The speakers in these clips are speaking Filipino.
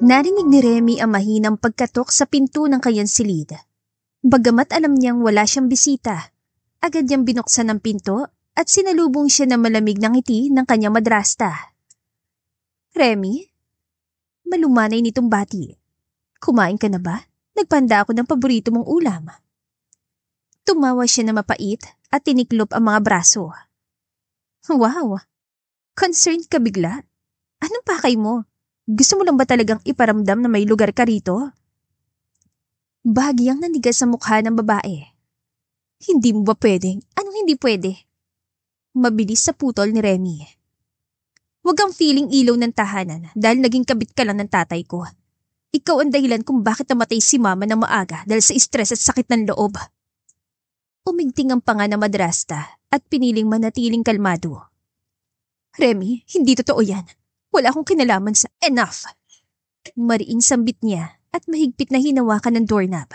Narinig ni Remy ang mahinang pagkatok sa pinto ng kanyang silid. Bagamat alam niyang wala siyang bisita, agad niyang binuksan ang pinto at sinalubong siya ng malamig na ngiti ng kanyang madrasta. Remy? Malumanay nitong bati. Kumain ka na ba? Nagpanda ako ng paborito mong ulam. Tumawa siya na mapait at tiniklop ang mga braso. Wow! Concerned ka bigla? Anong pakay mo? Gusto mo lang ba talagang iparamdam na may lugar ka rito? Bahagyang nanigas sa mukha ng babae. Hindi mo ba pwedeng? Anong hindi pwede? Mabilis sa putol ni Remy. Huwag kang feeling ilaw ng tahanan dahil naging kabit ka lang ng tatay ko. Ikaw ang dahilan kung bakit namatay si mama ng maaga dahil sa stress at sakit ng loob. Umigting ang panga ng madrasta at piniling manatiling kalmado. Remy, hindi totoo yan. Wala akong kinalaman sa enough. Mariing sambit niya at mahigpit na hinawakan ng doorknob.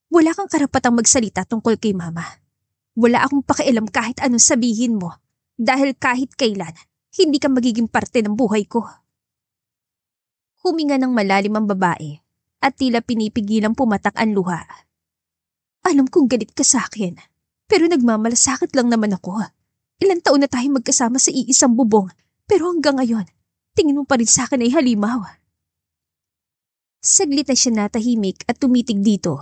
Wala kang karapatang magsalita tungkol kay mama. Wala akong pakialam kahit anong sabihin mo dahil kahit kailan, hindi ka magiging parte ng buhay ko. Huminga ng malalim ang babae at tila pinipigilang pumatak ang luha. Alam kong galit ka sa akin, pero nagmamalasakit lang naman ako. Ilang taon na tayo magkasama sa iisang bubong, pero hanggang ngayon, tingin mo pa rin sa akin ay halimaw. Saglit na siya natahimik at tumitig dito.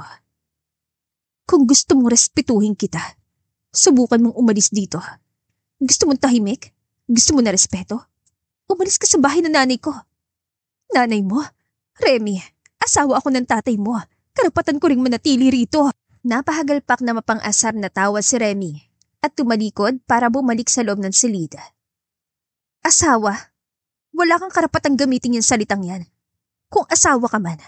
Kung gusto mong respetuhin kita, subukan mong umalis dito. Gusto mong tahimik? Gusto mo na respeto? Umalis ka sa bahay ng nanay ko. Nanay mo? Remy, asawa ako ng tatay mo. Karapatan ko ring manatili rito. Napahagalpak na mapang-asar na tawa si Remy at tumalikod para bumalik sa loob ng silid. Asawa? Wala kang karapatang gamitin yung salitang yan. Kung asawa ka man,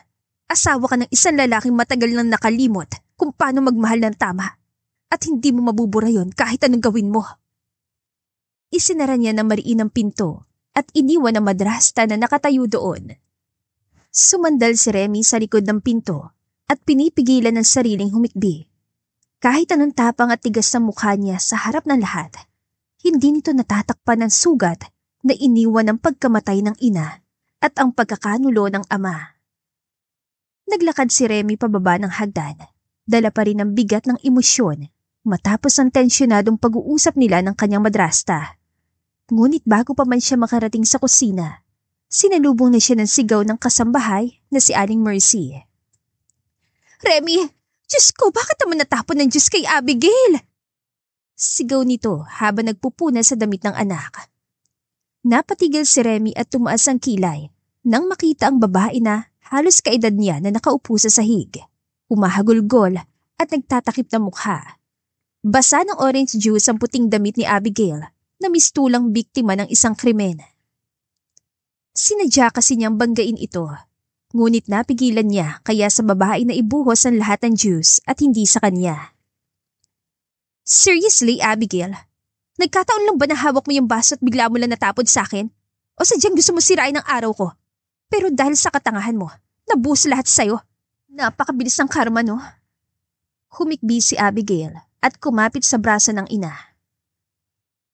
asawa ka ng isang lalaking matagal nang nakalimot kung paano magmahal ng tama at hindi mo mabubura yon kahit anong gawin mo. Isinara niya na mariin ang pinto at iniwan ang madrasta na nakatayo doon. Sumandal si Remy sa likod ng pinto at pinipigilan ng sariling humikbi. Kahit anong tapang at tigas ng mukha niya sa harap ng lahat, hindi nito natatakpan ng sugat na iniwan ng pagkamatay ng ina at ang pagkakanulo ng ama. Naglakad si Remy pababa ng hagdan, dala pa rin ang bigat ng emosyon matapos ang tensyonadong pag-uusap nila ng kanyang madrasta. Ngunit bago pa man siya makarating sa kusina, sinalubong na siya ng sigaw ng kasambahay na si Aling Mercy. Remy, Diyos ko, bakit naman natapon ng Diyos kay Abigail? Sigaw nito habang nagpupuna sa damit ng anak. Napatigil si Remy at tumaas ang kilay nang makita ang babae na halos kaedad niya na nakaupo sa sahig, humahagulgol at nagtatakip na mukha. Basa ng orange juice ang puting damit ni Abigail na mistulang biktima ng isang krimen. Sinadya kasi niyang banggain ito, ngunit napigilan niya kaya sa babae na ibuhos ang lahat ng juice at hindi sa kanya. Seriously, Abigail? Nagkataon lang ba na hawak mo yung baso at bigla mo lang natapon sa akin? O sadyang gusto mo sirain ang araw ko? Pero dahil sa katangahan mo, nabuhos lahat sa'yo. Napakabilis ng karma, no? Humikbi si Abigail at kumapit sa braso ng ina.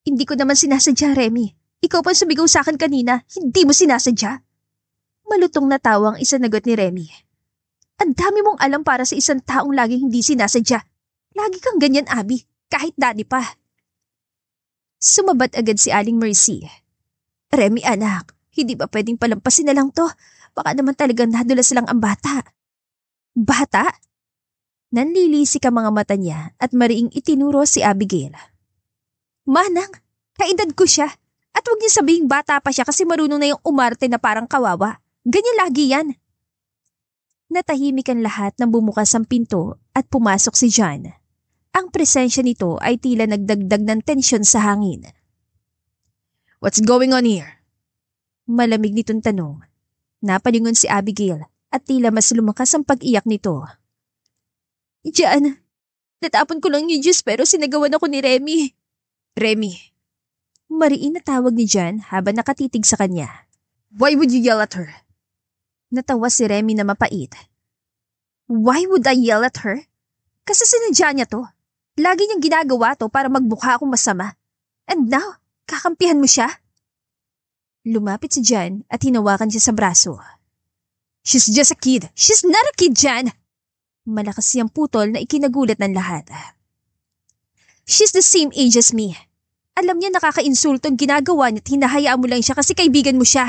Hindi ko naman sinasadya, Remy. Ikaw pa sumigaw sa akin kanina, hindi mo sinasadya. Malutong na tawang isanagot ni Remy. Ang dami mong alam para sa isang taong laging hindi sinasadya. Lagi kang ganyan, Abby, kahit daddy pa. Sumabat agad si Aling Mercy. Remy anak, hindi ba pwedeng palampasin na lang to? Baka naman talagang nadulas lang ang bata. Bata? Nanlilisik ang mga mata niya at mariing itinuro si Abigail. Manang, kaedad ko siya. At huwag niya sabihing bata pa siya kasi marunong na yung umarte na parang kawawa. Ganyan lagi yan. Natahimik ang lahat nang bumukas ang pinto at pumasok si John. Ang presensya nito ay tila nagdagdag ng tensyon sa hangin. What's going on here? Malamig nitong tanong. Napalingon si Abigail at tila mas lumakas ang pag-iyak nito. John, natapon ko lang yung juice pero sinagawan ako ni Remy. Remy. Mariin na tawag ni John habang nakatitig sa kanya. Why would you yell at her? Natawa si Remy na mapait. Why would I yell at her? Kasi sinadya niya to. Lagi niyang ginagawa to para magmukha akong masama. And now, kakampihan mo siya? Lumapit si John at hinawakan siya sa braso. She's just a kid. She's not a kid, Jan! Malakas siyang putol na ikinagulat ng lahat. She's the same age as me. Alam niya nakaka-insulto ang ginagawa niya at hinahayaan mo lang siya kasi kaibigan mo siya.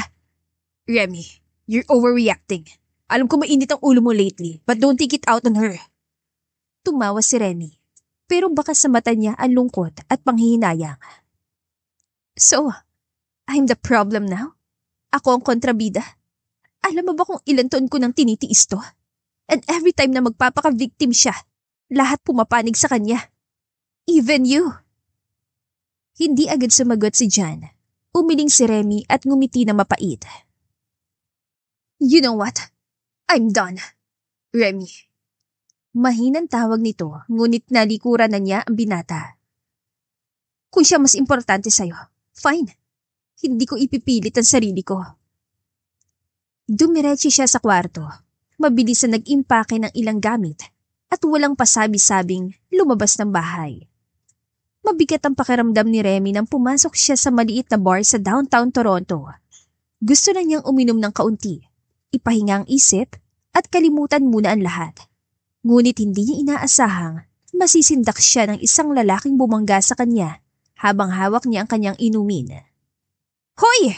Remy, you're overreacting. Alam ko mainit ang ulo mo lately, but don't take it out on her. Tumawa si Remy, pero baka sa mata niya ang lungkot at panghihinayang. So, I'm the problem now? Ako ang kontrabida? Alam mo ba kung ilan taon ko nang tinitiis to? And every time na magpapaka-victim siya, lahat pumapanig sa kanya. Even you. Hindi agad sumagot si Jan. Umiling si Remy at ngumiti na mapait. You know what? I'm done. Remy. Mahinang tawag nito, ngunit nalikuran na niya ang binata. Kung siya mas importante sa'yo, fine. Hindi ko ipipilit ang sarili ko. Dumiretso siya sa kwarto. Mabilis na nag-impake ng ilang gamit at walang pasabi-sabing lumabas ng bahay. Mabigat ang pakiramdam ni Remy nang pumasok siya sa maliit na bar sa downtown Toronto. Gusto na niyang uminom ng kaunti, ipahinga ang isip at kalimutan muna ang lahat. Ngunit hindi niya inaasahang masisindak siya ng isang lalaking bumangga sa kanya habang hawak niya ang kanyang inumin. Hoy!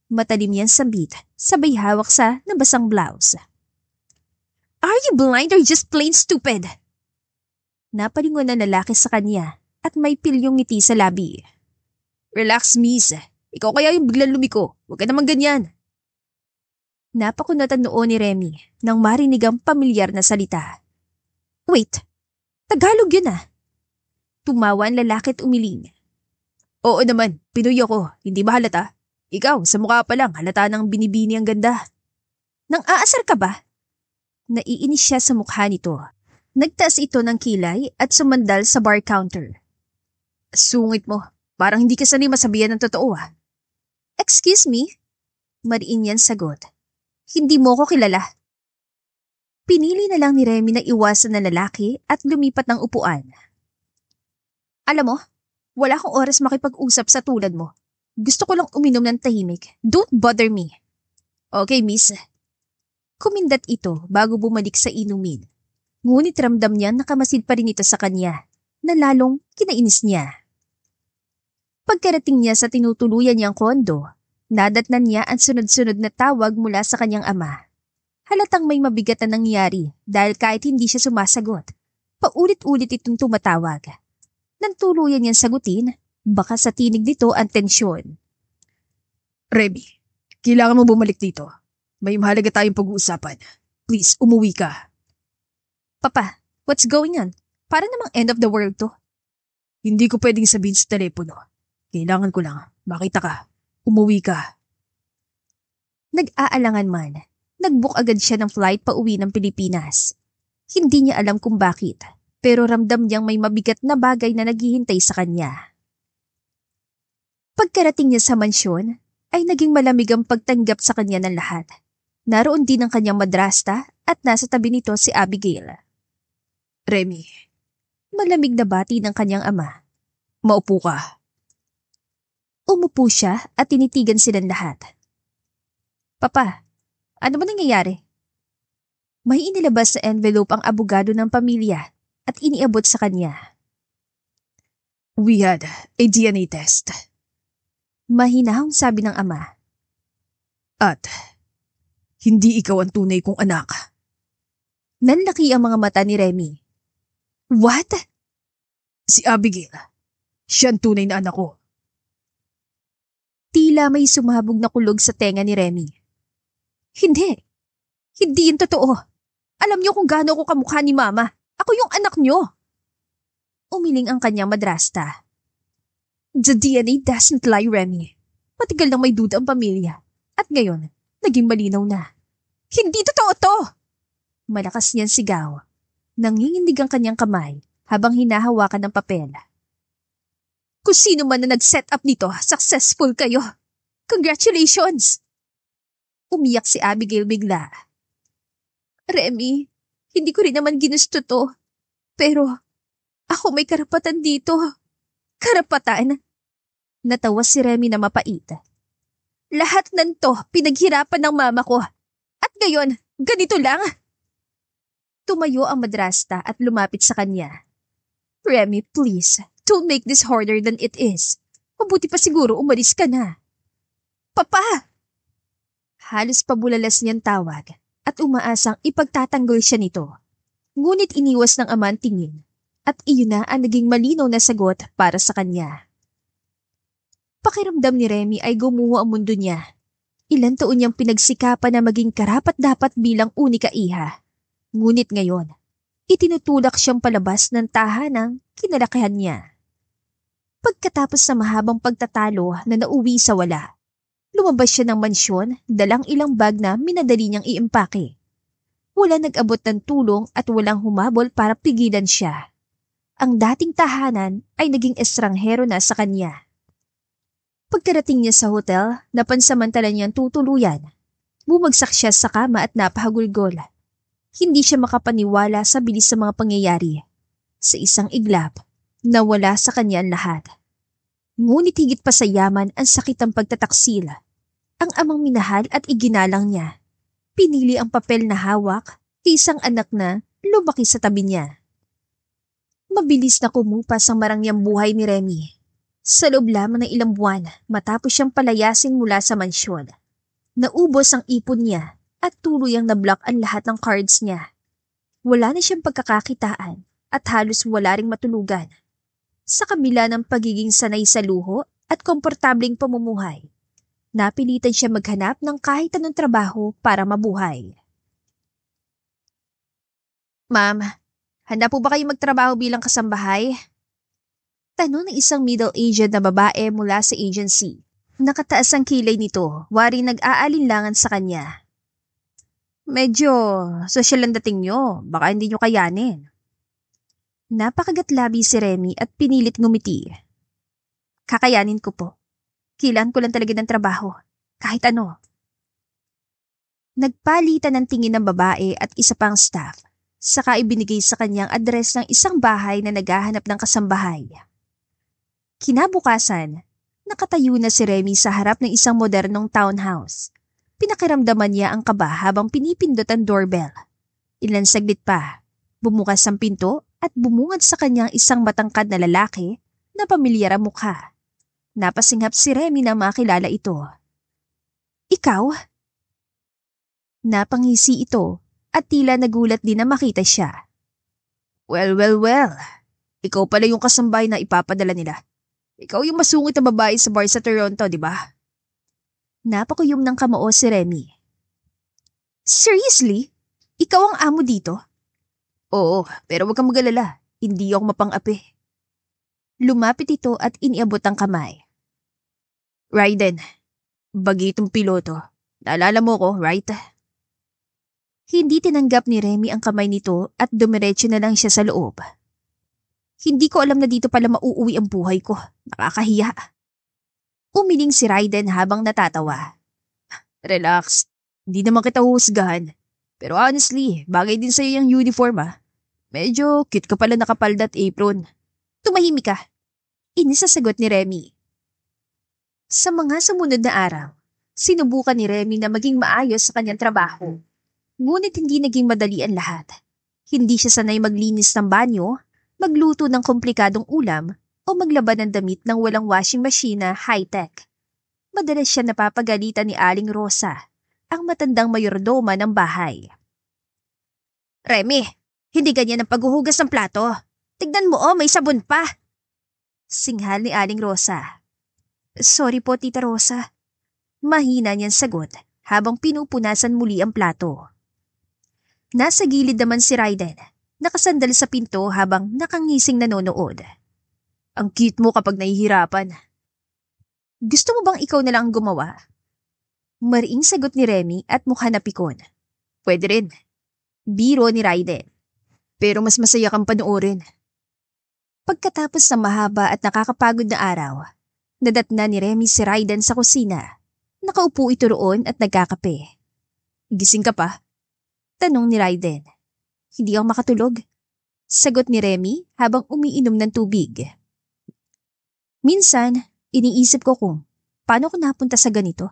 Matalim yan sambit, sabay hawak sa nabasang blouse. Are you blind or just plain stupid? Napalingon na lalaki sa kanya at may pilyong ngiti sa labi. Relax, miss. Ikaw kaya yung biglang lumiko. Huwag ka naman ganyan. Napakunat ang noo ni Remy nang marinig ang pamilyar na salita. Wait, Tagalog yun ah. Tumawa ang lalaki at umiling. Oo naman, Pinoy ako. Hindi ba halata? Ikaw, sa mukha pa lang, halata ng binibini ang ganda. Nang aasar ka ba? Naiinis siya sa mukha nito. Nagtaas ito ng kilay at sumandal sa bar counter. Sungit mo. Parang hindi ka sanay masabihan ng totoo ah. Excuse me? Mariin yan sagot. Hindi mo ko kilala. Pinili na lang ni Remy na iwasan ng lalaki at lumipat ng upuan. Alam mo, wala akong oras makipag-usap sa tulad mo. Gusto ko lang uminom ng tahimik. Don't bother me. Okay, miss. Kumindat ito bago bumalik sa inumin. Ngunit ramdam niya nakamasid pa rin ito sa kanya, na lalong kinainis niya. Pagkarating niya sa tinutuluyan niyang kondo, nadatnan niya ang sunod-sunod na tawag mula sa kanyang ama. Halatang may mabigat na nangyari dahil kahit hindi siya sumasagot, paulit-ulit itong tumatawag. Nang tuluyan niyang sagutin, baka sa tinig nito ang tensyon. Remy, kailangan mo bumalik dito. May mahalaga tayong pag-uusapan. Please, umuwi ka. Papa, what's going on? Para namang end of the world to. Hindi ko pwedeng sabihin sa telepono. Kailangan ko lang. Makita ka. Umuwi ka. Nag-aalangan man. Nag-book agad siya ng flight pa uwi ng Pilipinas. Hindi niya alam kung bakit, pero ramdam niyang may mabigat na bagay na naghihintay sa kanya. Pagkarating niya sa mansyon, ay naging malamig ang pagtanggap sa kanya ng lahat. Naroon din ang kanyang madrasta at nasa tabi nito si Abigail. Remy, malamig na bati ng kanyang ama. Maupo ka. Umupo siya at tinitigan silang lahat. Papa, ano ba nangyayari? May inilabas sa envelope ang abogado ng pamilya at iniabot sa kanya. We had a DNA test. Mahinahong sabi ng ama. At hindi ikaw ang tunay kong anak. Nanlaki ang mga mata ni Remy. What? Si Abigail. Siya ang tunay na anak ko. Tila may sumabog na kulog sa tenga ni Remy. Hindi. Hindi yun totoo. Alam niyo kung gaano ako kamukha ni Mama. Ako yung anak niyo. Umiling ang kanyang madrasta. The DNA doesn't lie, Remy. Matagal nang may duda ang pamilya. At ngayon, naging malinaw na. Hindi totoo to! Malakas niyan sigaw. Nanginginig ang kanyang kamay habang hinahawakan ng papel. Kung sino man na nag-set up nito, successful kayo. Congratulations! Umiyak si Abigail bigla. Remy, hindi ko rin naman ginusto to. Pero ako may karapatan dito. Karapatan? Natawa si Remy na mapait. Lahat ng to pinaghirapan ng mama ko. At Ngayon, ganito lang. Tumayo ang madrasta at lumapit sa kanya. Remy, please, don't make this harder than it is. Mabuti pa siguro umalis ka na. Papa! Halos pabulalas niyang tawag at umaasang ipagtatanggol siya nito. Ngunit iniwas ng ama ang tingin at iyon na ang naging malinaw na sagot para sa kanya. Pakiramdam ni Remy ay gumuho ang mundo niya. Ilang taon niyang pinagsikapan na maging karapat-dapat bilang unika iha. Ngunit ngayon, itinutulak siyang palabas ng tahanang kinalakihan niya. Pagkatapos ng mahabang pagtatalo na nauwi sa wala, lumabas siya ng mansyon, dalang ilang bag na minadali niyang iimpake. Wala nag-abot ng tulong at walang humabol para pigilan siya. Ang dating tahanan ay naging estranghero na sa kanya. Pagkarating niya sa hotel, napansamantala niyang tutuluyan. Bumagsak siya sa kama at napahagulgol. Hindi siya makapaniwala sa bilis sa mga pangyayari. Sa isang iglap, nawala sa kanya ang lahat. Ngunit higit pa sa yaman ang sakit ng pagtataksil. Ang amang minahal at iginalang niya. Pinili ang papel na hawak, isang anak na lumaki sa tabi niya. Mabilis na kumupas ang marangyang buhay ni Remy. Sa loob lamang ng ilang buwan, matapos siyang palayasin mula sa mansyon. Naubos ang ipon niya at tuluyang nablock ang lahat ng cards niya. Wala na siyang pagkakakitaan at halos wala ring matulugan. Sa kabila ng pagiging sanay sa luho at komportableng pamumuhay, napilitan siya maghanap ng kahit anong trabaho para mabuhay. Ma'am, handa po ba kayo magtrabaho bilang kasambahay? Tanong ng isang middle-aged na babae mula sa agency. Nakataas ang kilay nito, waring nag-aalinlangan sa kanya. Medyo sosyal ang dating nyo, baka hindi nyo kayanin. Napakagatlabi si Remy at pinilit ngumiti. Kakayanin ko po. Kailangan ko lang talaga ng trabaho, kahit ano. Nagpalitan ng tingin ng babae at isa pang staff, saka ibinigay sa kanyang address ng isang bahay na naghahanap ng kasambahay. Kinabukasan, nakatayo na si Remy sa harap ng isang modernong townhouse. Pinakiramdaman niya ang kaba habang pinipindot ang doorbell. Ilan saglit pa, bumukas ang pinto at bumungad sa kanyang isang matangkad na lalaki na pamilyar ang mukha. Napasinghap si Remy na makilala ito. Ikaw? Napangisi ito at tila nagulat din na makita siya. Well. Ikaw pala yung kasambay na ipapadala nila. Ikaw yung masungit na babae sa bar sa Toronto, di ba? Napakuyom ng kamao si Remy. Seriously? Ikaw ang amo dito? Oo, pero huwag kang mag-alala. Hindi ako mapang-api. Lumapit ito at iniabot ang kamay. Raiden, bagitong piloto. Naalala mo ko, right? Hindi tinanggap ni Remy ang kamay nito at dumiretso na lang siya sa loob. Hindi ko alam na dito pala mauuwi ang buhay ko. Nakakahiya. Umiling si Raiden habang natatawa. Relax. Hindi naman kita husgahan. Pero honestly, bagay din sa'yo yung uniform ah. Medyo cute ka pala nakapalda at apron. Tumahimik ka. Inisasagot ni Remy. Sa mga sumunod na araw, sinubukan ni Remy na maging maayos sa kanyang trabaho. Ngunit hindi naging madali ang lahat. Hindi siya sanay maglinis ng banyo, magluto ng komplikadong ulam o maglaban ng damit ng walang washing machine na high-tech. Madalas siya napapagalitan ni Aling Rosa, ang matandang mayordoma ng bahay. Remy, hindi ganyan ang paghuhugas ng plato. Tignan mo may sabon pa. Singhal ni Aling Rosa. Sorry po, Tita Rosa. Mahina niyang sagot habang pinupunasan muli ang plato. Nasa gilid naman si Raiden. Nakasandal sa pinto habang nakangising nanonood. Ang cute mo kapag nahihirapan. Gusto mo bang ikaw na lang ang gumawa? Mariing sagot ni Remy at mukha na pikon. Pwede rin. Biro ni Raiden. Pero mas masaya kang panoorin. Pagkatapos ng mahaba at nakakapagod na araw, nadatna ni Remy si Raiden sa kusina. Nakaupo ito roon at nagkakape. Gising ka pa? Tanong ni Raiden. Hindi ako makatulog. Sagot ni Remy habang umiinom ng tubig. Minsan, iniisip ko kung paano ko napunta sa ganito.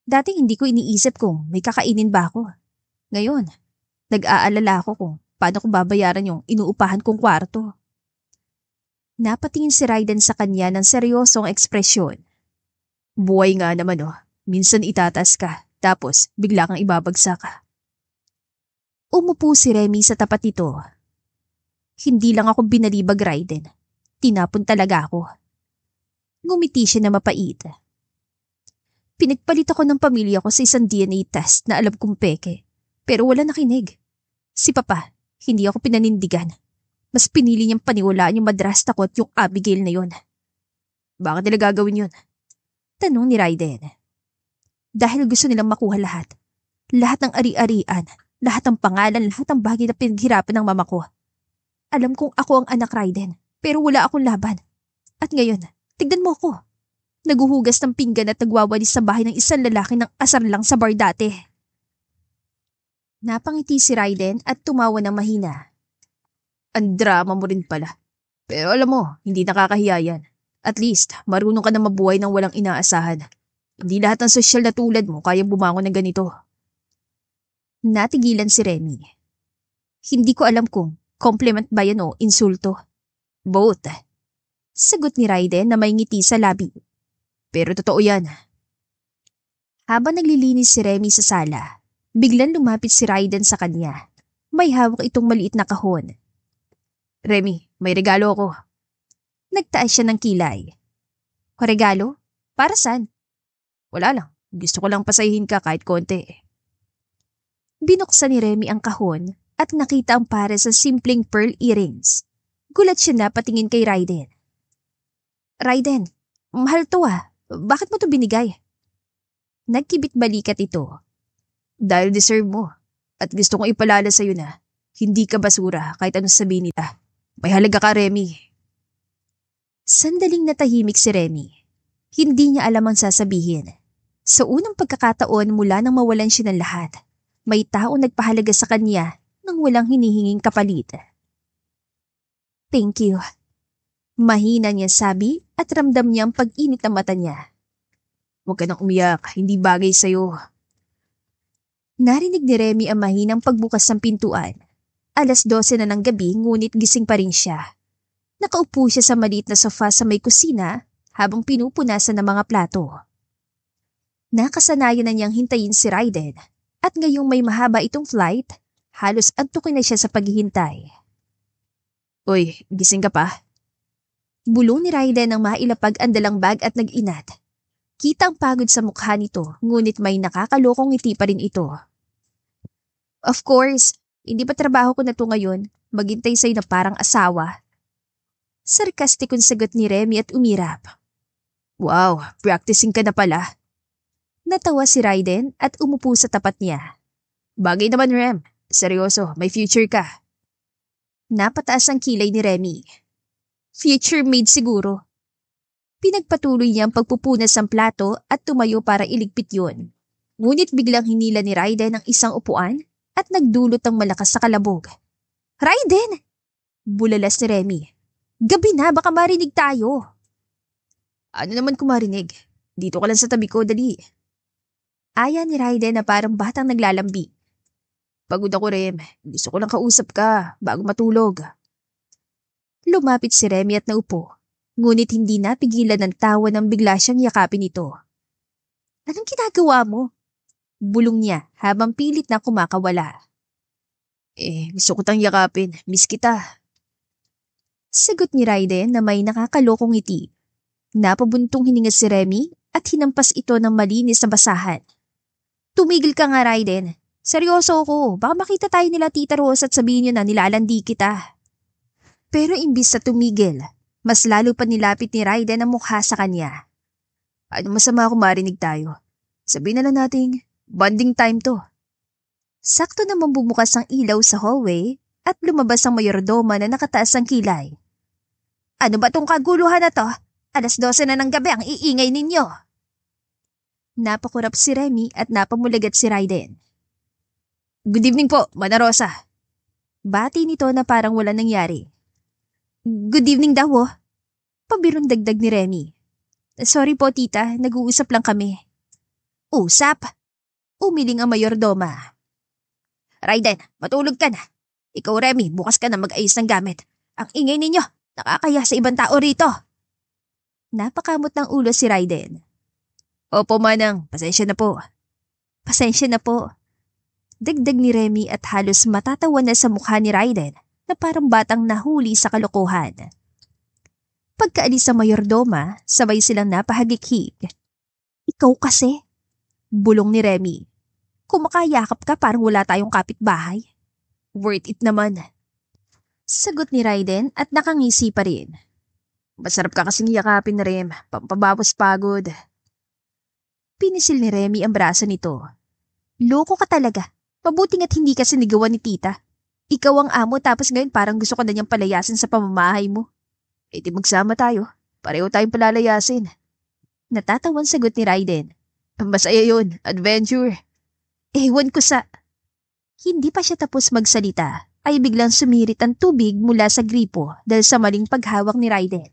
Dati hindi ko iniisip kung may kakainin ba ako. Ngayon, nag-aalala ako kung paano ko babayaran yung inuupahan kong kwarto. Napatingin si Raiden sa kanya ng seryosong ekspresyon. Buhay nga naman oh, minsan itataas ka, tapos bigla kang ibabagsak ka. Umupo si Remy sa tapat nito. Hindi lang ako binalibag, Raiden. Tinapon talaga ako. Ngumiti siya na mapait. Pinagpalit ako ng pamilya ko sa isang DNA test na alam kong peke. Pero wala nakinig. Si Papa, hindi ako pinanindigan. Mas pinili niyang paniwalaan yung madrasta ko at yung Abigail na yon. Bakit nila gagawin yun? Tanong ni Raiden. Dahil gusto nilang makuha lahat. Lahat ng ari-arian, lahat ng pangalan, lahat ng bagay na pinaghirapan ng mama ko. Alam kong ako ang anak, Raiden, pero wala akong laban. At ngayon, tignan mo ako. Naguhugas ng pinggan at nagwawalis sa bahay ng isang lalaki ng asar lang sa bar dati. Napangiti si Raiden at tumawa ng mahina. Ang drama mo rin pala. Pero alam mo, hindi nakakahiya yan. At least, marunong ka na mabuhay ng walang inaasahan. Hindi lahat ng sosyal na tulad mo kaya bumangon ng ganito. Natigilan si Remy. Hindi ko alam kung compliment ba yan o insulto. Both. Sagot ni Raiden na may ngiti sa labi. Pero totoo yan. Habang naglilinis si Remy sa sala, biglang lumapit si Raiden sa kanya. May hawak itong maliit na kahon. Remy, may regalo ako. Nagtaas siya ng kilay. Regalo? Para saan? Wala lang. Gusto ko lang pasahin ka kahit konti. Binuksan ni Remy ang kahon at nakita ang pares sa simpleng pearl earrings. Gulat siya na patingin kay Raiden. Raiden, mahal to ah. Bakit mo to binigay? Nagkibit balikat ito. Dahil deserve mo. At gusto kong ipalala sa'yo na hindi ka basura kahit anong sabihin nila. May halaga ka, Remy. Sandaling natahimik si Remy. Hindi niya alam ang sasabihin. Sa unang pagkakataon mula nang mawalan siya ng lahat, may tao nagpahalaga sa kanya nang walang hinihinging kapalit. Thank you. Mahina niya sabi at ramdam niya ang pag-init ng mata niya. Huwag ka nang umiyak, hindi bagay sa'yo. Narinig ni Remy ang mahinang pagbukas ng pintuan. 12:00 na ng gabi ngunit gising pa rin siya. Nakaupo siya sa maliit na sofa sa may kusina habang pinupunasan ng mga plato. Nakasanayan na niyang hintayin si Raiden at ngayong may mahaba itong flight, halos antukin na siya sa paghihintay. Uy, gising ka pa? Bulong ni Raiden nang mailapag ang dalang bag at nag-inat. Kita ang pagod sa mukha nito ngunit may nakakalokong ngiti pa rin ito. Of course, hindi pa trabaho ko na to ngayon, maghintay sa'yo na parang asawa. Sarkastikong sagot ni Remy at umirap. Wow, practicing ka na pala. Natawa si Raiden at umupo sa tapat niya. Bagay naman, Rem. Seryoso, may future ka. Napataas ang kilay ni Remy. Future maid siguro. Pinagpatuloy niya ang pagpupunas ng plato at tumayo para iligpit yun. Ngunit biglang hinila ni Raiden ang isang upuan at nagdulot ng malakas sa kalabog. Raiden! Bulalas ni Remy. Gabi na, baka marinig tayo. Ano naman kung marinig? Dito ka lang sa tabi ko, dali. Aya ni Raiden na parang batang naglalambi. Pagod ako, Rem. Gusto ko lang kausap ka bago matulog. Lumapit si Remy at naupo. Ngunit hindi napigilan ng tawa nang bigla siyang yakapin ito. Anong ginagawa mo? Bulong niya habang pilit na kumakawala. Gusto ko tang yakapin. Miss kita. Sagot ni Raiden na may nakakalokong ngiti. Napabuntong hininga si Remy at hinampas ito ng malinis na basahan. Tumigil ka nga, Raiden. Seryoso ako. Baka makita tayo nila Tita Rose at sabihin niyo na nilalandi kita. Pero imbis sa tumigil, mas lalo pa nilapit ni Raiden ang mukha sa kanya. Ano masama kung marinig tayo? Sabihin na lang nating bonding time to. Sakto namang bumukas ang ilaw sa hallway at lumabas ang mayordoma na nakataas ang kilay. Ano ba tong kaguluhan na to? 12:00 na ng gabi ang iingay ninyo. Napakurap si Remy at napamulagat si Raiden. Good evening po, Mana Rosa. Bati nito na parang wala nangyari. Good evening daw oh. Pabirong dagdag ni Remy. Sorry po tita, nag-uusap lang kami. Usap? Umiling ang mayordoma. Raiden, matulog ka na. Ikaw, Remy, bukas ka na mag-ayos ng gamit. Ang ingay ninyo, nakakaya sa ibang tao rito. Napakamot ng ulo si Raiden. Opo, Manang, pasensya na po. Pasensya na po. Dagdag ni Remy at halos matatawa na sa mukha ni Raiden na parang batang nahuli sa kalokohan. Pagkaalis sa mayordoma, sabay silang napahagik-hik. Ikaw kasi? Bulong ni Remy. Kumakayakap ka parang wala tayong kapitbahay. Worth it naman. Sagot ni Raiden at nakangisi pa rin. Masarap ka kasing yakapin, Rem. Pampabapos pagod. Pinisil ni Remy ang braso nito. Loko ka talaga. Mabuting at hindi ka sinigawan ni tita. Ikaw ang amo tapos ngayon parang gusto ka na niyang palayasin sa pamamahay mo. Eh di magsama tayo. Pareho tayong palalayasin. Natatawan sagot ni Raiden. Masaya yun. Adventure. Ewan ko sa... Hindi pa siya tapos magsalita ay biglang sumirit ang tubig mula sa gripo dahil sa maling paghawak ni Raiden.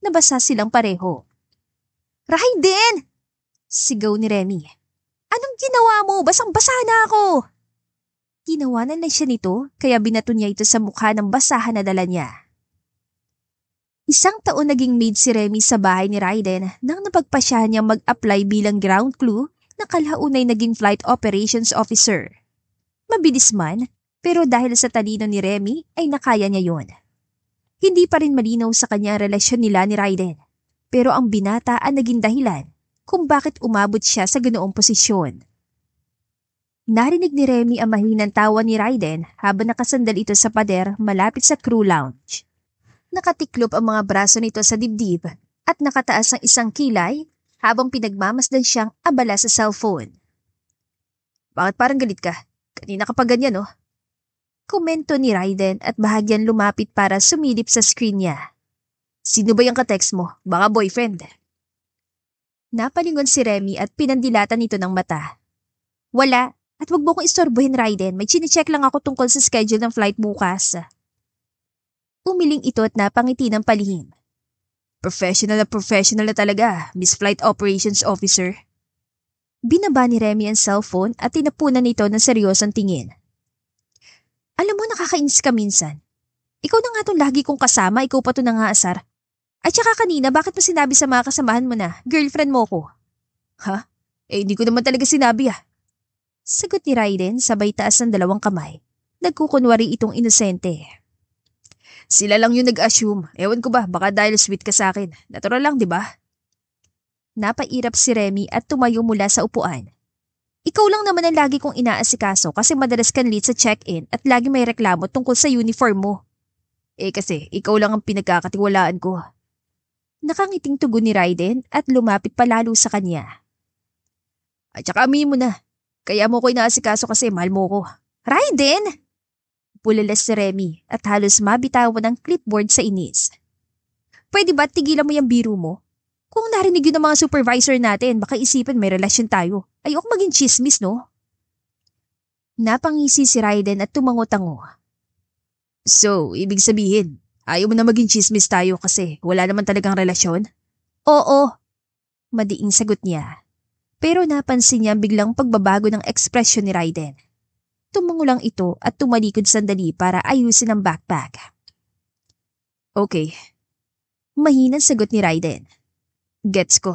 Nabasa silang pareho. Raiden! Sigaw ni Remy. Anong ginawa mo? Basang-basa na ako! Tinawanan na siya nito kaya binato niya ito sa mukha ng basahan na dala niya. Isang taon naging maid si Remy sa bahay ni Raiden nang napagpasyahan niyang mag-apply bilang ground crew na kalhaunay naging flight operations officer. Mabilis man, pero dahil sa talino ni Remy ay nakaya niya yon. Hindi pa rin malinaw sa kanya ang relasyon nila ni Raiden, pero ang binata ang naging dahilan kung bakit umabot siya sa ganoong posisyon. Narinig ni Remy ang mahinang tawa ni Raiden habang nakasandal ito sa pader malapit sa crew lounge. Nakatiklop ang mga braso nito sa dibdib at nakataas ang isang kilay habang pinagmamasdan siyang abala sa cellphone. Bakit parang galit ka? Kanina ka pa ganyan, oh. Komento ni Raiden at bahagyan lumapit para sumilip sa screen niya. Sino ba yung ka-text mo? Baka boyfriend. Napalingon si Remy at pinandilatan nito ng mata. Wala. At wag mo kong istorbohin, Raiden. May chine-check lang ako tungkol sa schedule ng flight bukas. Umiling ito at napangiti ng palihim. Professional na talaga, Miss Flight Operations Officer. Binaba ni Remy ang cellphone at tinapunan nito ng seryosong tingin. Alam mo, nakakainis ka minsan. Ikaw na nga itong lagi kong kasama, ikaw pa ito nangaasar. At saka kanina, bakit mo sinabi sa mga kasamahan mo na, girlfriend mo ko? Ha? Eh, hindi ko naman talaga sinabi ah. Sagot ni Raiden sabay taas ng dalawang kamay. Nagkukunwari itong inosente. Sila lang yung nag-assume. Ewan ko ba, baka dahil sweet ka sa akin. Natural lang, di ba? Napairap si Remy at tumayo mula sa upuan. Ikaw lang naman ang lagi kong inaasikaso kasi madalas kang late sa check-in at lagi may reklamo tungkol sa uniform mo. Eh kasi, ikaw lang ang pinagkakatiwalaan ko. Nakangiting tugon ni Raiden at lumapit palalo sa kanya. At saka amin mo na. Kaya mo ko inaasikaso kasi mahal mo ko. Raiden! Pulalas si Remy at halos mabitawan ng clipboard sa inis. Pwede ba tigilan mo yung biro mo? Kung narinig yun ng mga supervisor natin, baka isipin may relasyon tayo. Ayoko maging chismis, no? Napangisi si Raiden at tumango-tango. So, ibig sabihin, ayaw mo na maging chismis tayo kasi wala naman talagang relasyon? Oo, madiing sagot niya. Pero napansin niya biglang pagbabago ng ekspresyon ni Raiden. Tumango lang ito at tumalikod sandali para ayusin ang backpack. Okay. Mahinang sagot ni Raiden. Gets ko.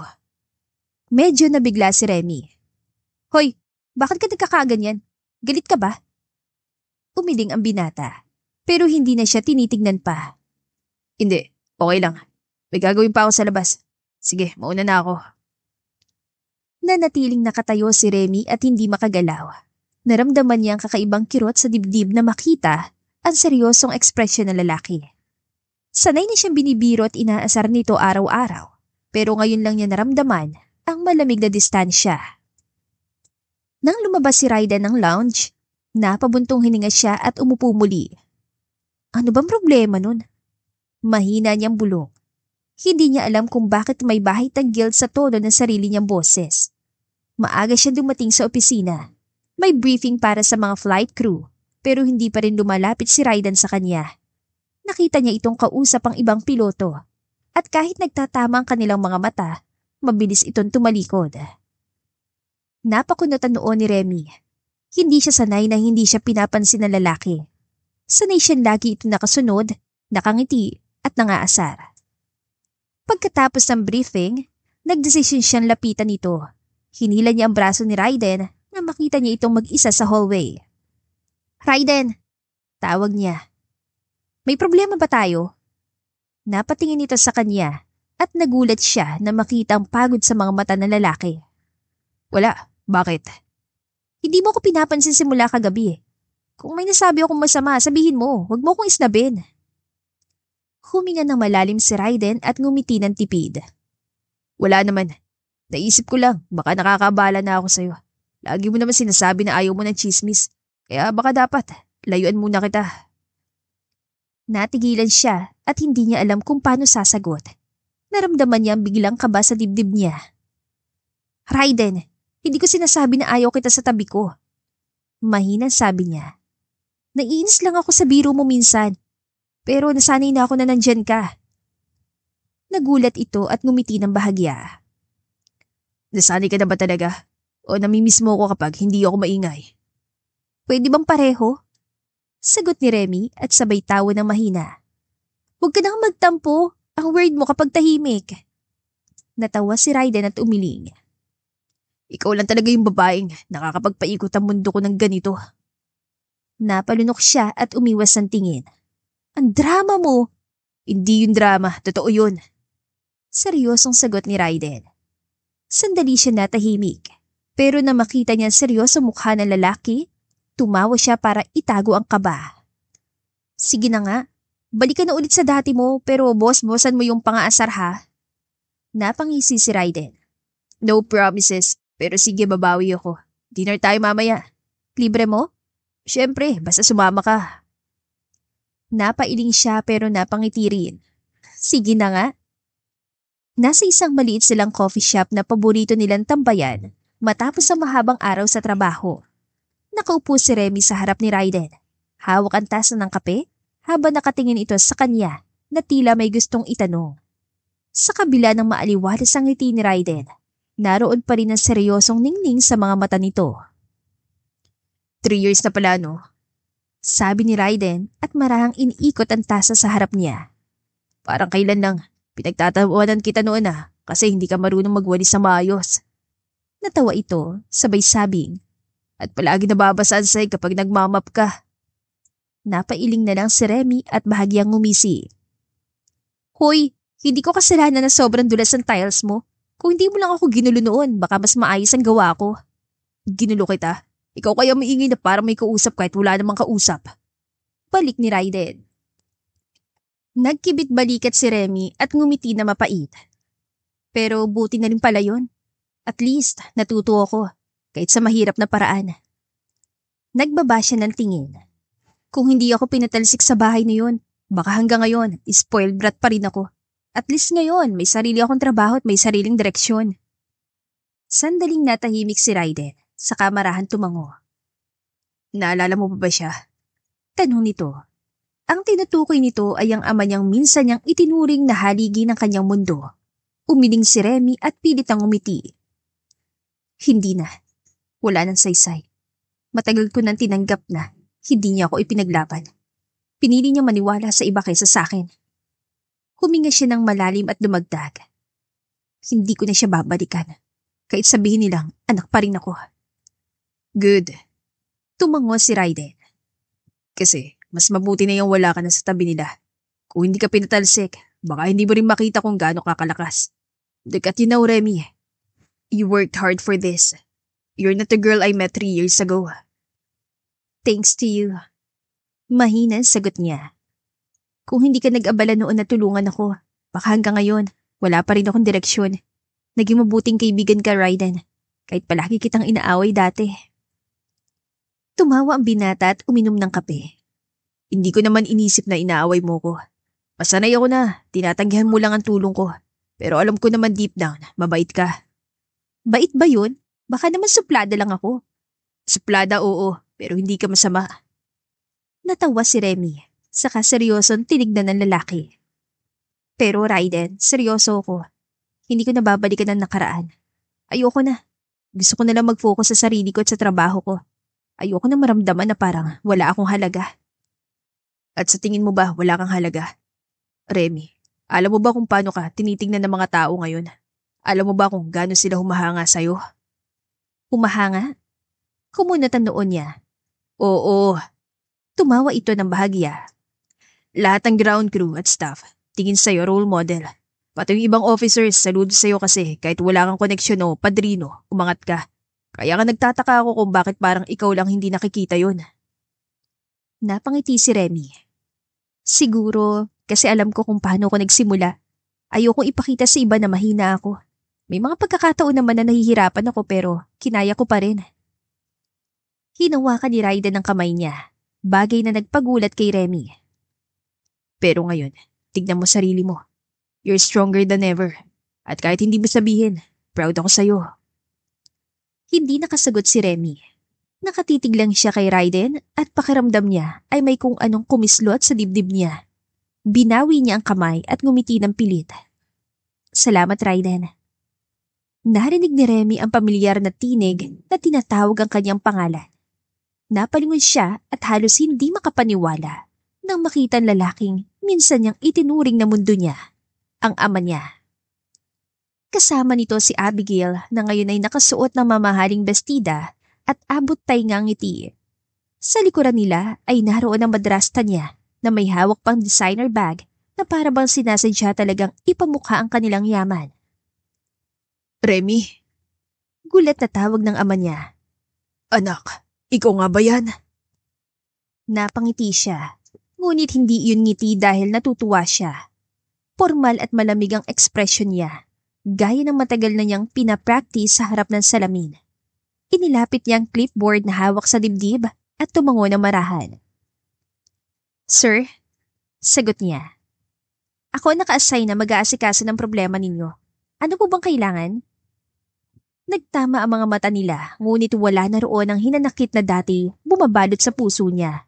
Medyo nabigla si Remy. Hoy, bakit ka nagkakaganyan? Galit ka ba? Umiling ang binata, pero hindi na siya tinitignan pa. Hindi, okay lang. May gagawin pa ako sa labas. Sige, mauna na ako. Nanatiling nakatayo si Remy at hindi makagalaw. Naramdaman niya ang kakaibang kirot sa dibdib na makita ang seryosong ekspresyon ng lalaki. Sanay na siyang binibiro at inaasar nito araw-araw, pero ngayon lang niya naramdaman ang malamig na distansya. Nang lumabas si Raiden ng lounge, napabuntong hininga siya at umupo muli. Ano bang problema nun? Mahina niyang bulong. Hindi niya alam kung bakit may bahay tanggil sa tono ng sarili niyang boses. Maaga siya dumating sa opisina. May briefing para sa mga flight crew, pero hindi pa rin lumalapit si Raiden sa kanya. Nakita niya itong kausap ang ibang piloto, at kahit nagtatama ang kanilang mga mata, mabilis itong tumalikod. Napakunot ang noo ni Remy. Hindi siya sanay na hindi siya pinapansin ng lalaki. Sanay siyang lagi ito nakasunod, nakangiti at nangaasar. Pagkatapos ng briefing, nagdesisyon siyang lapitan ito. Hinila niya ang braso ni Raiden na makita niya itong mag-isa sa hallway. Raiden, tawag niya. May problema ba tayo? Napatingin ito sa kanya at nagulat siya na makita ang pagod sa mga mata ng lalaki. Wala, bakit? Hindi mo ko pinapansin simula kagabi. Kung may nasabi akong masama, sabihin mo, huwag mo akong isnabin. Huminga ng malalim si Raiden at ngumiti ng tipid. Wala naman. Naisip ko lang, baka nakakabala na ako sa'yo. Lagi mo naman sinasabi na ayaw mo ng tsismis. Kaya baka dapat, layuan muna kita. Natigilan siya at hindi niya alam kung paano sasagot. Naramdaman niya ang biglang kaba sa dibdib niya. Raiden, hindi ko sinasabi na ayaw kita sa tabi ko. Mahina sabi niya. Naiinis lang ako sa biro mo minsan. Pero nasanay na ako na nandyan ka. Nagulat ito at ngumiti ng bahagya. Nasanay ka na ba talaga? O namimiss mo ko kapag hindi ako maingay? Pwede bang pareho? Sagot ni Remy at sabay tawa ng mahina. Huwag ka nang magtampo. Ang weird mo kapag tahimik. Natawa si Raiden at umiling. Ikaw lang talaga yung babaeng nakakapagpaikot ang mundo ko ng ganito. Napalunok siya at umiwas ng tingin. Ang drama mo! Hindi yung drama, totoo yun. Seryosong sagot ni Raiden. Sandali siya natahimik, pero na makita niya seryoso mukha ng lalaki, tumawa siya para itago ang kaba. Sige na nga, balikan na ulit sa dati mo pero boss-bossan mo yung pangaasar ha. Napangisi si Raiden. No promises, pero sige babawi ako. Dinner tayo mamaya. Libre mo? Siyempre, basta sumama ka. Napailing siya pero napangiti rin. Sige na nga. Nasa isang maliit silang coffee shop na paborito nilang tambayan matapos ang mahabang araw sa trabaho. Nakaupo si Remy sa harap ni Raiden. Hawak ang tasa ng kape habang nakatingin ito sa kanya na tila may gustong itanong. Sa kabila ng maaliwalas ang ngiti ni Raiden, naroon pa rin ang seryosong ningning sa mga mata nito. 3 years na pala no? Sabi ni Raiden at marahang iniikot ang tasa sa harap niya. Parang kailan lang, pinagtatawanan kita noon kasi hindi ka marunong magwalis sa maayos. Natawa ito, sabay sabing, at palagi nababasaan sa'yo kapag nagmamap ka. Napailing na lang si Remy at bahagyang ngumisi. Hoy, hindi ko kasalanan na sobrang dulas ang tiles mo. Kung hindi mo lang ako ginulo noon, baka mas maayos ang gawa ko. Ginulo kita? Ikaw kaya maingay na parang may kausap kahit wala namang kausap. Balik ni Raiden. Nagkibit balikat si Remy at ngumiti na mapait. Pero buti na rin pala yun. At least natuto ako, kahit sa mahirap na paraan. Nagbaba siya ng tingin. Kung hindi ako pinatalsik sa bahay na yun, baka hanggang ngayon, spoiled brat pa rin ako. At least ngayon, may sarili akong trabaho at may sariling direksyon. Sandaling natahimik si Raiden, saka marahan tumango. Naalala mo pa ba siya? Tanong nito. Ang tinutukoy nito ay ang ama niyang minsan niyang itinuring na haligi ng kanyang mundo. Umiling si Remy at pilit ang umiti. Hindi na. Wala nang saysay. Matagal ko nang tinanggap na hindi niya ako ipinaglaban. Pinili niya maniwala sa iba kaysa sa akin. Huminga siya ng malalim at dumagdag. Hindi ko na siya babalikan. Kahit sabihin nilang anak pa rin ako. Good. Tumango si Raiden. Kasi mas mabuti na yung wala ka na sa tabi nila. Kung hindi ka pinatalsik, baka hindi mo rin makita kung gaano kakalakas. Look at you now, Remy. You worked hard for this. You're not the girl I met 3 years ago. Thanks to you. Mahina sagot niya. Kung hindi ka nag-abala noon na tulungan ako, baka hanggang ngayon, wala pa rin akong direksyon. Naging mabuting kaibigan ka, Raiden. Kahit palagi kitang inaaway dati. Tumawa ang binata at uminom ng kape. Hindi ko naman inisip na inaaway mo ko. Masanay ako na, tinatanggihan mo lang ang tulong ko. Pero alam ko naman deep down, mabait ka. Bait ba yun? Baka naman suplada lang ako. Suplada oo, pero hindi ka masama. Natawa si Remy, saka seryosong tinignan ng lalaki. Pero Raiden, seryoso ako. Hindi ko nababalikan ang nakaraan. Ayoko na. Gusto ko na lang mag-focus sa sarili ko at sa trabaho ko. Ayoko na maramdaman na parang wala akong halaga. At sa tingin mo ba wala kang halaga? Remy, alam mo ba kung paano ka tinitingnan ng mga tao ngayon? Alam mo ba kung gaano sila humahanga sa'yo? Humahanga? Kumunatan noon niya. Oo, Tumawa ito ng bahagya. lahat ng ground crew at staff, tingin sa'yo role model. Pati yung ibang officers, saludo sa'yo kasi kahit wala kang koneksyon o padrino, umangat ka. Kaya nga nagtataka ako kung bakit parang ikaw lang hindi nakikita yun. Napangiti si Remy. Siguro, kasi alam ko kung paano ako nagsimula. Ayokong ipakita sa iba na mahina ako. May mga pagkakataon naman na nahihirapan ako pero kinaya ko pa rin. Hinawakan ni Raiden ang kamay niya, bagay na nagpagulat kay Remy. Pero ngayon, tignan mo sarili mo. You're stronger than ever. At kahit hindi mo sabihin, proud ako sa'yo. Hindi nakasagot si Remy. Nakatitig lang siya kay Raiden at pakiramdam niya ay may kung anong kumislot sa dibdib niya. Binawi niya ang kamay at ngumiti ng pilit. Salamat, Raiden. Narinig ni Remy ang pamilyar na tinig na tinatawag ang kanyang pangalan. Napalingon siya at halos hindi makapaniwala nang makita ang lalaking minsan niyang itinuring na mundo niya, ang ama niya. Kasama nito si Abigail na ngayon ay nakasuot ng mamahaling bestida at abot taingang ngiti. Sa likuran nila ay naroon ang madrasta niya na may hawak pang designer bag na para bang sinasadya talagang ipamukha ang kanilang yaman. Remy, Gulat na tawag ng ama niya. anak, ikaw nga ba yan? Napangiti siya, ngunit hindi iyon ngiti dahil natutuwa siya. Formal at malamig ang ekspresyon niya, gaya ng matagal na niyang pinapractice sa harap ng salamin. Inilapit niya ang clipboard na hawak sa dibdib at tumango ng marahan. Sir, sagot niya. Ako ang naka-assign na mag-aasikaso ng problema ninyo. Ano po bang kailangan? Nagtama ang mga mata nila, ngunit wala na roon ang hinanakit na dati bumabalot sa puso niya.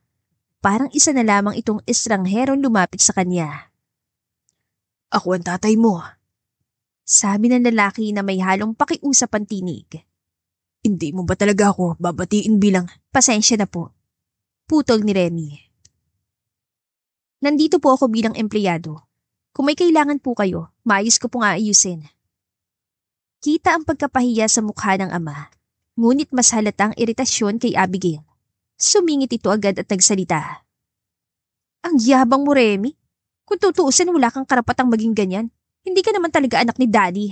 Parang isa na lamang itong estrangherong lumapit sa kanya. Ako ang tatay mo. Sabi ng lalaki na may halong pakiusap ang tinig. Hindi mo ba talaga ako babatiin bilang... Pasensya na po. Putol ni Remy. Nandito po ako bilang empleyado. Kung may kailangan po kayo, maayos ko pong aayusin. Kita ang pagkapahiya sa mukha ng ama, ngunit mas halata ang iritasyon kay Abigail. Sumingit ito agad at nagsalita. Ang yabang mo, Remy. Kung tutuusin wala kang karapatang maging ganyan. Hindi ka naman talaga anak ni Daddy.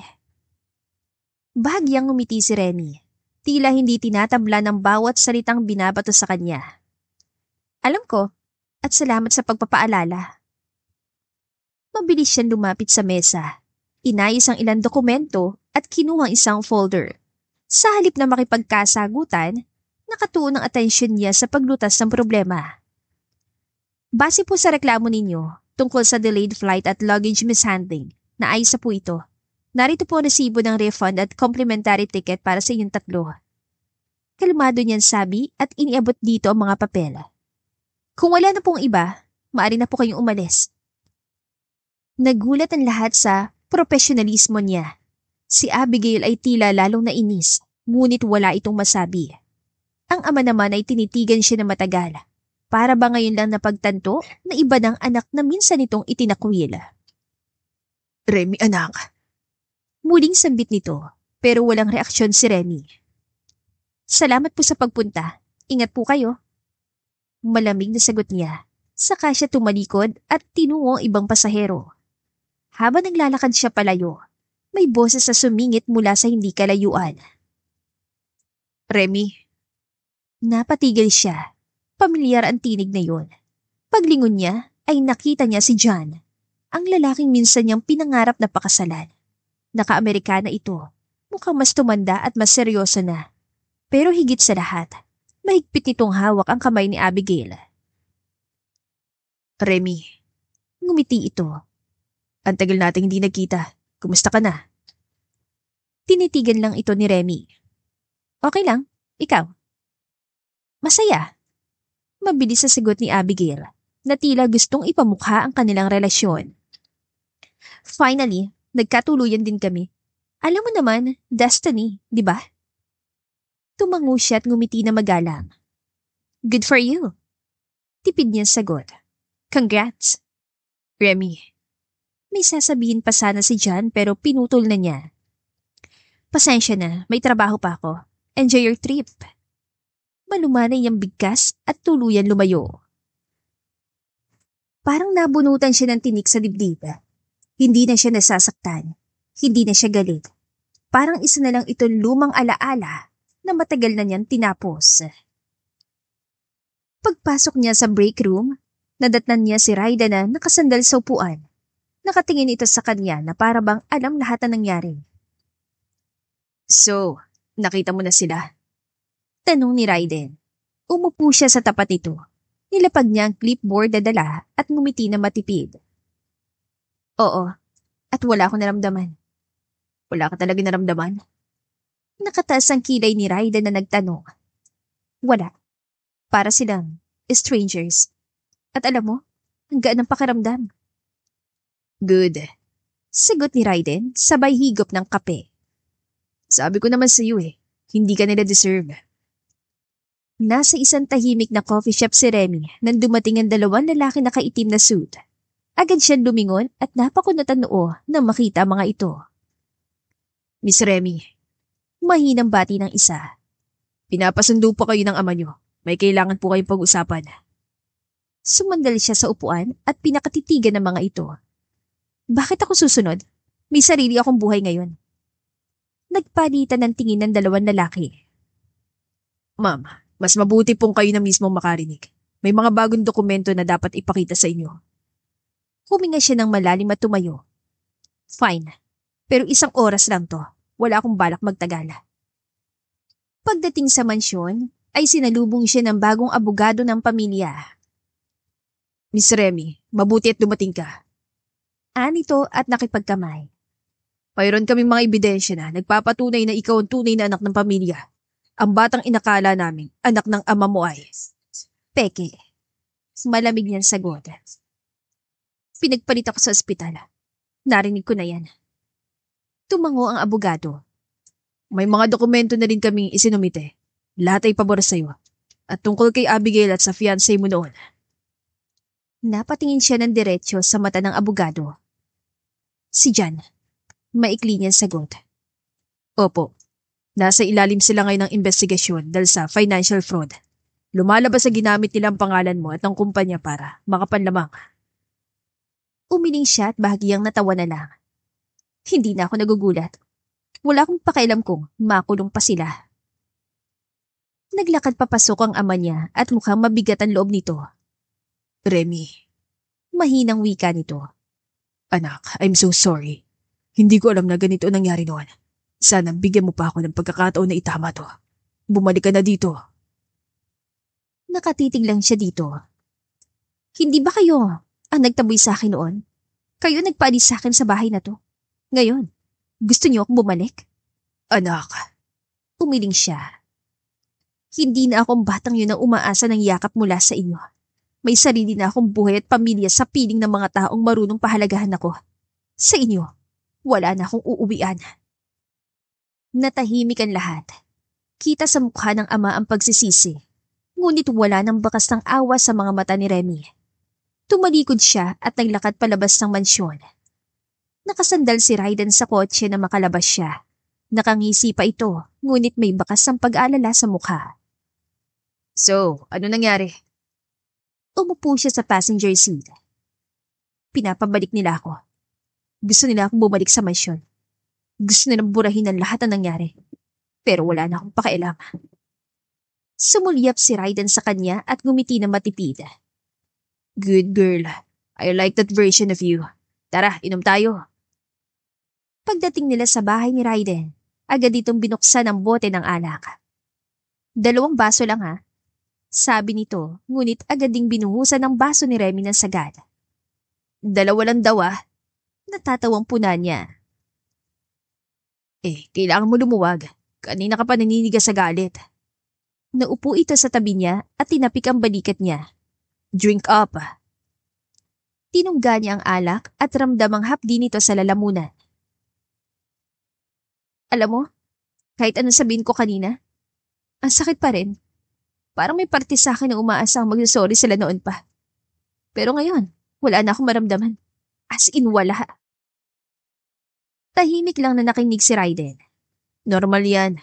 Bahagyang ngumiti si Remy. Tila hindi tinatabla ng bawat salitang binabato sa kanya. Alam ko, at salamat sa pagpapaalala. Mabilis siyang lumapit sa mesa. Inayos ang ilang dokumento at kinuha ang isang folder. Sa halip na makipagkasagutan, nakatuon ang atensyon niya sa paglutas ng problema. Base po sa reklamo ninyo tungkol sa delayed flight at luggage mishandling, naayos na po ito. Narito po ang resibo ng refund at complimentary ticket para sa inyong tatlo. Kalmado niyan sabi at iniabot dito ang mga papel. Kung wala na pong iba, maaari na po kayong umalis. Nagulat ang lahat sa profesionalismo niya. Si Abigail ay tila lalong nainis, ngunit wala itong masabi. Ang ama naman ay tinitigan siya na matagal. Para ba ngayon lang napagtanto na iba ng anak na minsan itong itinakwil? Remy, anak. Muling sambit nito, pero walang reaksyon si Remy. Salamat po sa pagpunta. Ingat po kayo. Malamig na sagot niya. Saka siya tumalikod at tinungo ang ibang pasahero. Habang naglalakad siya palayo, may boses na sumingit mula sa hindi kalayuan. Remy. Napatigil siya. Pamilyar ang tinig na yon. Paglingon niya ay nakita niya si John, ang lalaking minsan niyang pinangarap na pakasalan. Naka-Amerikana ito. Mukhang mas tumanda at mas seryoso na. Pero higit sa lahat, mahigpit nitong hawak ang kamay ni Abigail. Remy. Ngumiti ito. Ang tagal nating hindi nagkita. Kumusta ka na? Tinitigan lang ito ni Remy. Okay lang. Ikaw? Masaya. Mabilis sa sagot ni Abigail na tila gustong ipamukha ang kanilang relasyon. Finally, nagkatuluyan din kami. Alam mo naman, destiny, di ba? Tumango siya at ngumiti na magalang. Good for you. Tipid niyang sagot. Congrats. Remy, May sasabihin pa sana si John pero pinutol na niya. Pasensya na, may trabaho pa ako. Enjoy your trip. Malumanay niyang bigkas at tuluyan lumayo. Parang nabunutan siya ng tinik sa dibdib. Hindi na siya nasasaktan. Hindi na siya galit. Parang isa na lang itong lumang alaala na matagal na niyang tinapos. Pagpasok niya sa break room, nadatnan niya si Raida na nakasandal sa upuan. Nakatingin ito sa kanya na para bang alam lahat na nangyari. So, nakita mo na sila? Tanong ni Raiden. Umupo siya sa tapat nito. Nilapag niya ang clipboard na dala at ngumiti na matipid. Oo, at wala akong naramdaman. Wala ka talaga naramdaman? Nakataas ang kilay ni Raiden na nagtanong. Wala. Para silang strangers. At alam mo, ang gaan ng pakiramdam. Good. Sagot ni Raiden, sabay higop ng kape. Sabi ko naman sa iyo hindi ka nila deserve. Nasa isang tahimik na coffee shop si Remy nang dumating ang dalawang lalaki na kaitim na suit. Agad siyang lumingon at napakunatan noo nang makita mga ito. Miss Remy, Mahinang bati ng isa. pinapasundo po kayo ng ama niyo. May kailangan po kayong pag-usapan. Sumandal siya sa upuan at pinakatitigan ng mga ito. Bakit ako susunod? May sarili akong buhay ngayon. Nagpalitan ng tingin ng dalawang lalaki. Ma'am, mas mabuti pong kayo na mismo makarinig. May mga bagong dokumento na dapat ipakita sa inyo. Huminga siya ng malalim at tumayo. Fine, pero 1 oras lang to. Wala akong balak magtagal. Pagdating sa mansyon, ay sinalubong siya ng bagong abogado ng pamilya. Miss Remy, mabuti at dumating ka. Anito at nakipagkamay. Mayroon kaming mga ebidensya na nagpapatunay na ikaw ang tunay na anak ng pamilya. Ang batang inakala namin, anak ng ama mo ay... Peke. Malamig niyang sagot. Pinagpalit ako sa ospital. Narinig ko na yan. Tumango ang abogado. May mga dokumento na rin kaming isinumite. Lahat ay pabor sa'yo. At tungkol kay Abigail at sa fiancé mo noon. Napatingin siya ng diretsyo sa mata ng abogado. Si John. Maikli niyang sagot. Opo. Nasa ilalim sila ngayon ng investigasyon dahil sa financial fraud. Lumalabas sa ginamit nilang pangalan mo at ng kumpanya para makapanlamang. Umiling siya at bahagyang natawa na lang. Hindi na ako nagugulat. Wala akong pakialam kung makulong pa sila. Naglakad papasok ang ama niya at mukhang mabigat ang loob nito. Remy. Mahinang wika nito. Anak, I'm so sorry. Hindi ko alam na ganito nangyari noon. Sana bigyan mo pa ako ng pagkakataon na itama to. Bumalik ka na dito. Nakatitig lang siya dito. Hindi ba kayo ang nagtaboy sa akin noon? Kayo nagpaalis sa akin sa bahay na to. Ngayon, gusto niyo akong bumalik? Anak. Umiling siya. Hindi na akong batang yun ang umaasa ng yakap mula sa inyo. May sarili na akong buhay at pamilya sa piling ng mga taong marunong pahalagahan ako. Sa inyo, wala na akong uuwian. Natahimik ang lahat. Kita sa mukha ng ama ang pagsisisi. Ngunit wala ng bakas ng awa sa mga mata ni Remy. Tumalikod siya at naglakad palabas ng mansyon. Nakasandal si Raiden sa kotse na makalabas siya. Nakangisi pa ito, ngunit may bakas ng pag-aalala sa mukha. So, ano nangyari? Umupo siya sa passenger seat. Pinapabalik nila ako. Gusto nila akong bumalik sa mansyon. Gusto nilang burahin ang lahat ng nangyari. Pero wala na akong pakialam. Sumulyap si Raiden sa kanya at ngumiti na matipid. Good girl. I like that version of you. Tara, inom tayo. Pagdating nila sa bahay ni Raiden, agad itong binuksan ang bote ng alak. 2 baso lang ha. Sabi nito, ngunit agad ding binuhusan ng baso ni Remy ng sagad. 2 lang daw ah. Natatawang puna niya. Kailangan mo lumuwag. Kanina ka pa naninigas sa galit. Naupo ito sa tabi niya at tinapik ang balikat niya. Drink up. Tinungga niya ang alak at ramdamang hapdi nito sa lalamunan. Alam mo, kahit anong sabihin ko kanina, ang sakit pa rin. Parang may parte sa akin na umaasang magsasorry sila noon pa. Pero ngayon, wala na akong maramdaman. As in wala. Tahimik lang na nakinig si Raiden. Normal yan.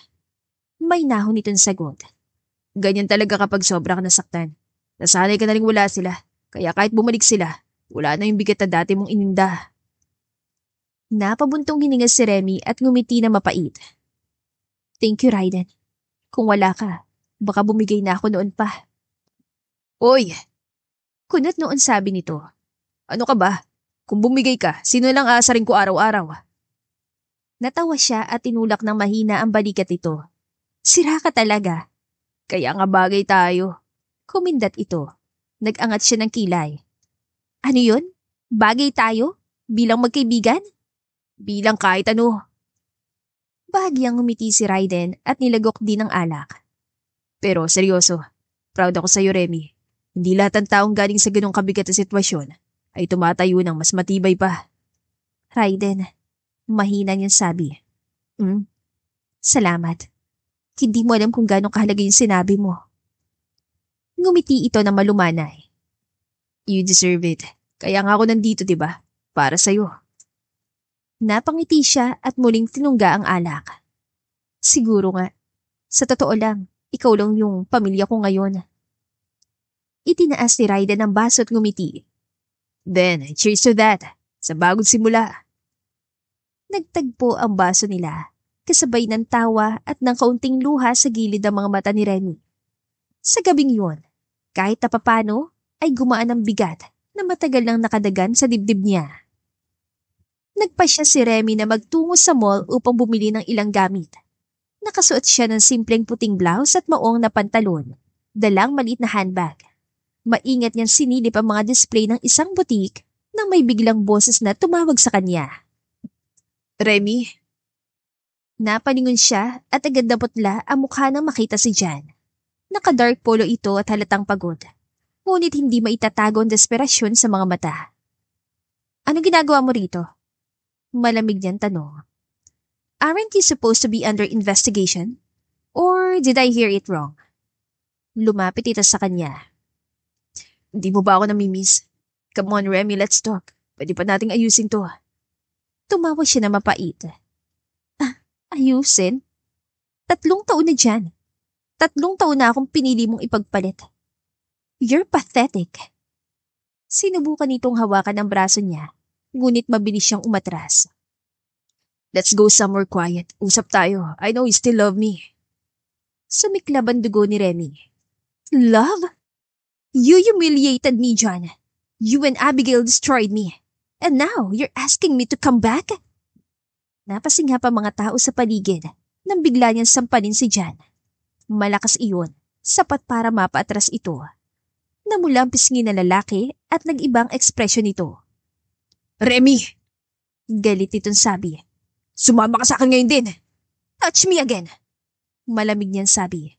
May nahon nitong sagot. Ganyan talaga kapag sobra ka nasaktan. Nasanay ka na rin wala sila. Kaya kahit bumalik sila, wala na yung bigat na dati mong ininda. Napabuntong hininga si Remy at ngumiti na mapait. Thank you, Raiden. Kung wala ka, baka bumigay na ako noon pa. Oy! Kunot noon sabi nito. Ano ka ba? Kung bumigay ka, sino lang aasarin ko araw-araw? Natawa siya at tinulak ng mahina ang balikat nito. Sira ka talaga. Kaya nga bagay tayo. Kumindat ito. Nag-angat siya ng kilay. Ano yun? Bagay tayo? Bilang magkaibigan? Bilang kahit ano. Bahagyang ngumiti si Raiden at nilagok din ng alak. Pero seryoso, proud ako sa'yo, Remy. Hindi lahat ng taong galing sa ganong kabigat na sitwasyon ay tumatayo ng mas matibay pa. Raiden, mahina niyang sabi. Salamat. Hindi mo alam kung gano'ng kahalaga yung sinabi mo. Ngumiti ito na malumanay. You deserve it. Kaya nga ako nandito, diba? Para sa'yo. Napangiti siya at muling tinungga ang alak. Siguro nga. Sa totoo lang, ikaw lang yung pamilya ko ngayon. Itinaas ni Raiden ang baso at ngumiti. Then, cheers to that. Sa bagong simula. Nagtagpo ang baso nila, kasabay ng tawa at ng kaunting luha sa gilid ng mga mata ni Remy. Sa gabing yun, kahit napapano, ay gumaan ang bigat na matagal nang nakadagan sa dibdib niya. Nagpasya si Remy na magtungo sa mall upang bumili ng ilang gamit. Nakasuot siya ng simpleng puting blouse at maong na pantalon, dalang maliit na handbag. Maingat niyang sinilip ang mga display ng isang butik nang may biglang boses na tumawag sa kanya. Remy? Napalingon siya at agad naputla ang mukha nang makita si Jan. Naka-dark polo ito at halatang pagod. Ngunit hindi maitatago ang desperasyon sa mga mata. Ano ginagawa mo rito? Malamig niyang tanong. Aren't you supposed to be under investigation? Or did I hear it wrong? Lumapit ito sa kanya. Hindi mo ba ako namimiss? Come on, Remy, let's talk. Pwede pa nating ayusin to. Tumawa siya na mapait. Ayusin? 3 taon na dyan. 3 taon na akong pinili mong ipagpalit. You're pathetic. Sinubukan nitong hawakan ang braso niya, ngunit mabilis siyang umatras. Let's go somewhere quiet. Usap tayo. I know you still love me. Sumiklab ang dugo ni Remy. Love? You humiliated me, John. You and Abigail destroyed me. And now, you're asking me to come back? Napasinghap ang mga tao sa paligid nang bigla niyang sampanin si Jan. Malakas iyon, sapat para mapaatras ito. Namula ang pisngi na lalaki at nag-ibang ekspresyon nito. Remy! Galit itong sabi. Sumama ka sa akin ngayon din! Touch me again! Malamig niyang sabi.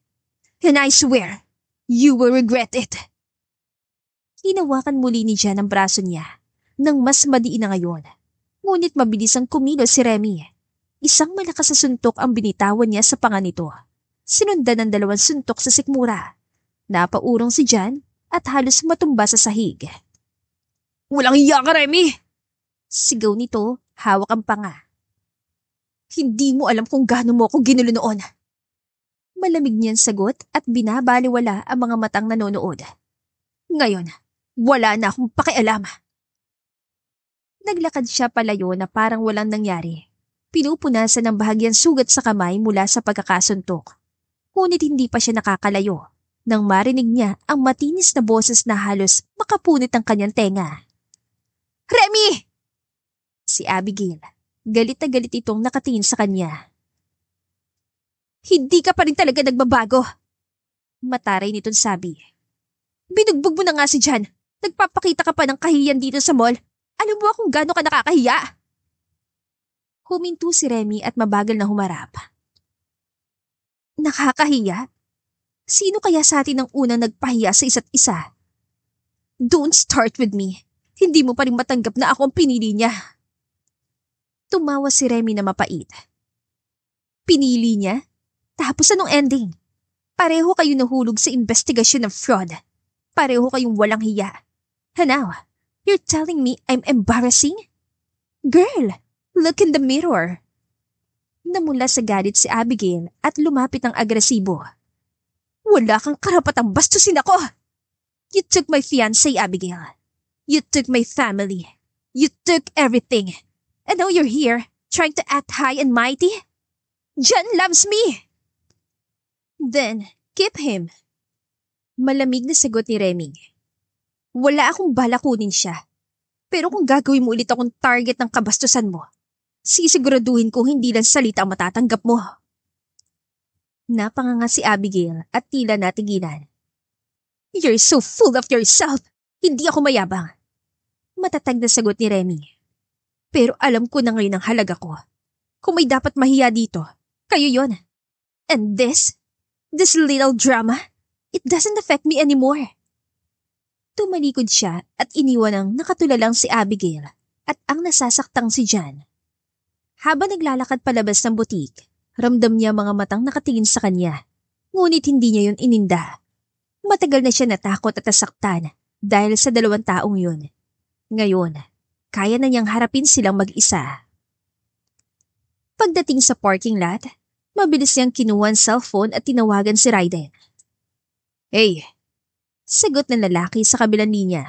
And I swear, you will regret it. Hinawakan muli ni Jan ang braso niya nang mas madiin na ngayon. Ngunit mabilis ang kumilos si Remy. Isang malakas na suntok ang binitawan niya sa panga nito. Sinundan ng 2 suntok sa sikmura. Napaurong si Jan at halos matumba sa sahig. Walang hiya ka, Remy! Sigaw nito, hawak ang panga. Hindi mo alam kung gaano mo ako ginulo noon. Malamig niyang sagot at binabaliwala ang mga matang nanonood. Ngayon, wala na akong pakialam. Naglakad siya palayo na parang walang nangyari. Pinupunasan ng bahagyang sugat sa kamay mula sa pagkakasuntok. Ngunit hindi pa siya nakakalayo nang marinig niya ang matinis na boses na halos makapunit ang kanyang tenga. Remy! Si Abigail. Galit na galit itong nakatingin sa kanya. Hindi ka pa rin talaga nagbabago. Mataray nitong sabi. Binugbog mo na nga si Jan. Nagpapakita ka pa ng kahiyan dito sa mall. Alam mo kung gaano ka nakakahiya? Huminto si Remy at mabagal na humarap. Nakakahiya? Sino kaya sa atin ang unang nagpahiya sa isa't isa? Don't start with me. Hindi mo pa rin matanggap na ako ang pinili niya. Tumawa si Remy na mapait. Pinili niya? Tapos anong ending? Pareho kayo nahulog sa investigasyon ng fraud. Pareho kayong walang hiya. And now, you're telling me I'm embarrassing? Girl, look in the mirror. Namula sa galit si Abigail at lumapit ng agresibo. Wala kang karapatang bastusin ako! You took my fiancé, Abigail. You took my family. You took everything. And now you're here, trying to act high and mighty? John loves me! Then, keep him. Malamig na sagot ni Remy. Wala akong bala kunin siya. Pero kung gagawin mo ulit akong target ng kabastusan mo, sisiguraduhin ko hindi lang salita ang matatanggap mo. Napanganga si Abigail at tila natigilan. You're so full of yourself. Hindi ako mayabang. Matatag na sagot ni Remy. Pero alam ko na ngayon ang halaga ko. Kung may dapat mahiya dito, kayo yon. And this little drama, it doesn't affect me anymore. Tumalikod siya at iniwan ang nakatulalang si Abigail at ang nasasaktang si John. Habang naglalakad palabas ng butik, ramdam niya mga matang nakatingin sa kanya. Ngunit hindi niya yun ininda. Matagal na siya natakot at nasaktan dahil sa dalawang taong yun. Ngayon, kaya na niyang harapin silang mag-isa. Pagdating sa parking lot, mabilis niyang kinuha ang cellphone at tinawagan si Raiden. Hey! Sagot ng lalaki sa kabilang linya.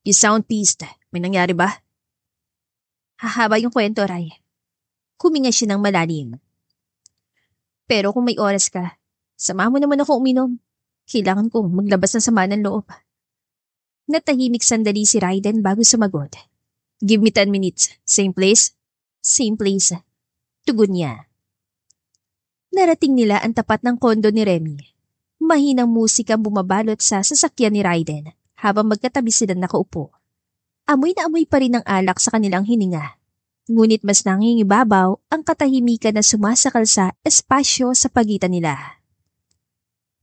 You sound pissed. May nangyari ba? Hahaba yung kwento, Ray. Kuminga siya ng malalim. Pero kung may oras ka, sama mo naman ako uminom. Kailangan kong maglabas ng sama ng loob. Natahimik sandali si Raiden bago sumagot. Give me 10 minutes. Same place? Same place. Tugon niya. Narating nila ang tapat ng kondo ni Remy. Mahinang musika bumabalot sa sasakyan ni Raiden habang magkatabi silang nakaupo. Amoy na amoy pa rin ang alak sa kanilang hininga. Ngunit mas nangingibabaw ang katahimikan na sumasakal sa espasyo sa pagitan nila.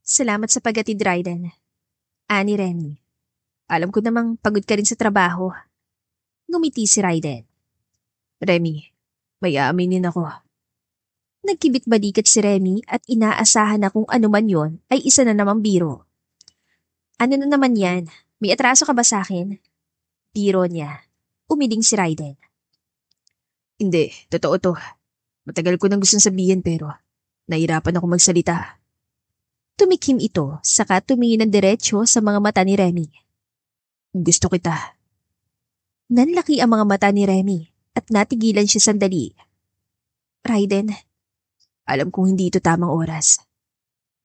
Salamat sa paghatid, Raiden. Ani Remy. Alam ko namang pagod ka rin sa trabaho. Ngumiti si Raiden. Remy, may aaminin ako. Nagkibit-balikat si Remy at inaasahan na kung ano man yon ay isa na namang biro. Ano na naman yan? May atraso ka ba sa akin? Biro niya. Umiling si Raiden. Hindi, totoo to. Matagal ko nang gustong sabihin pero nahirapan ako magsalita. Tumikim ito saka tumingin ng diretsyo sa mga mata ni Remy. Gusto kita. Nanlaki ang mga mata ni Remy at natigilan siya sandali. Raiden, alam kong hindi ito tamang oras.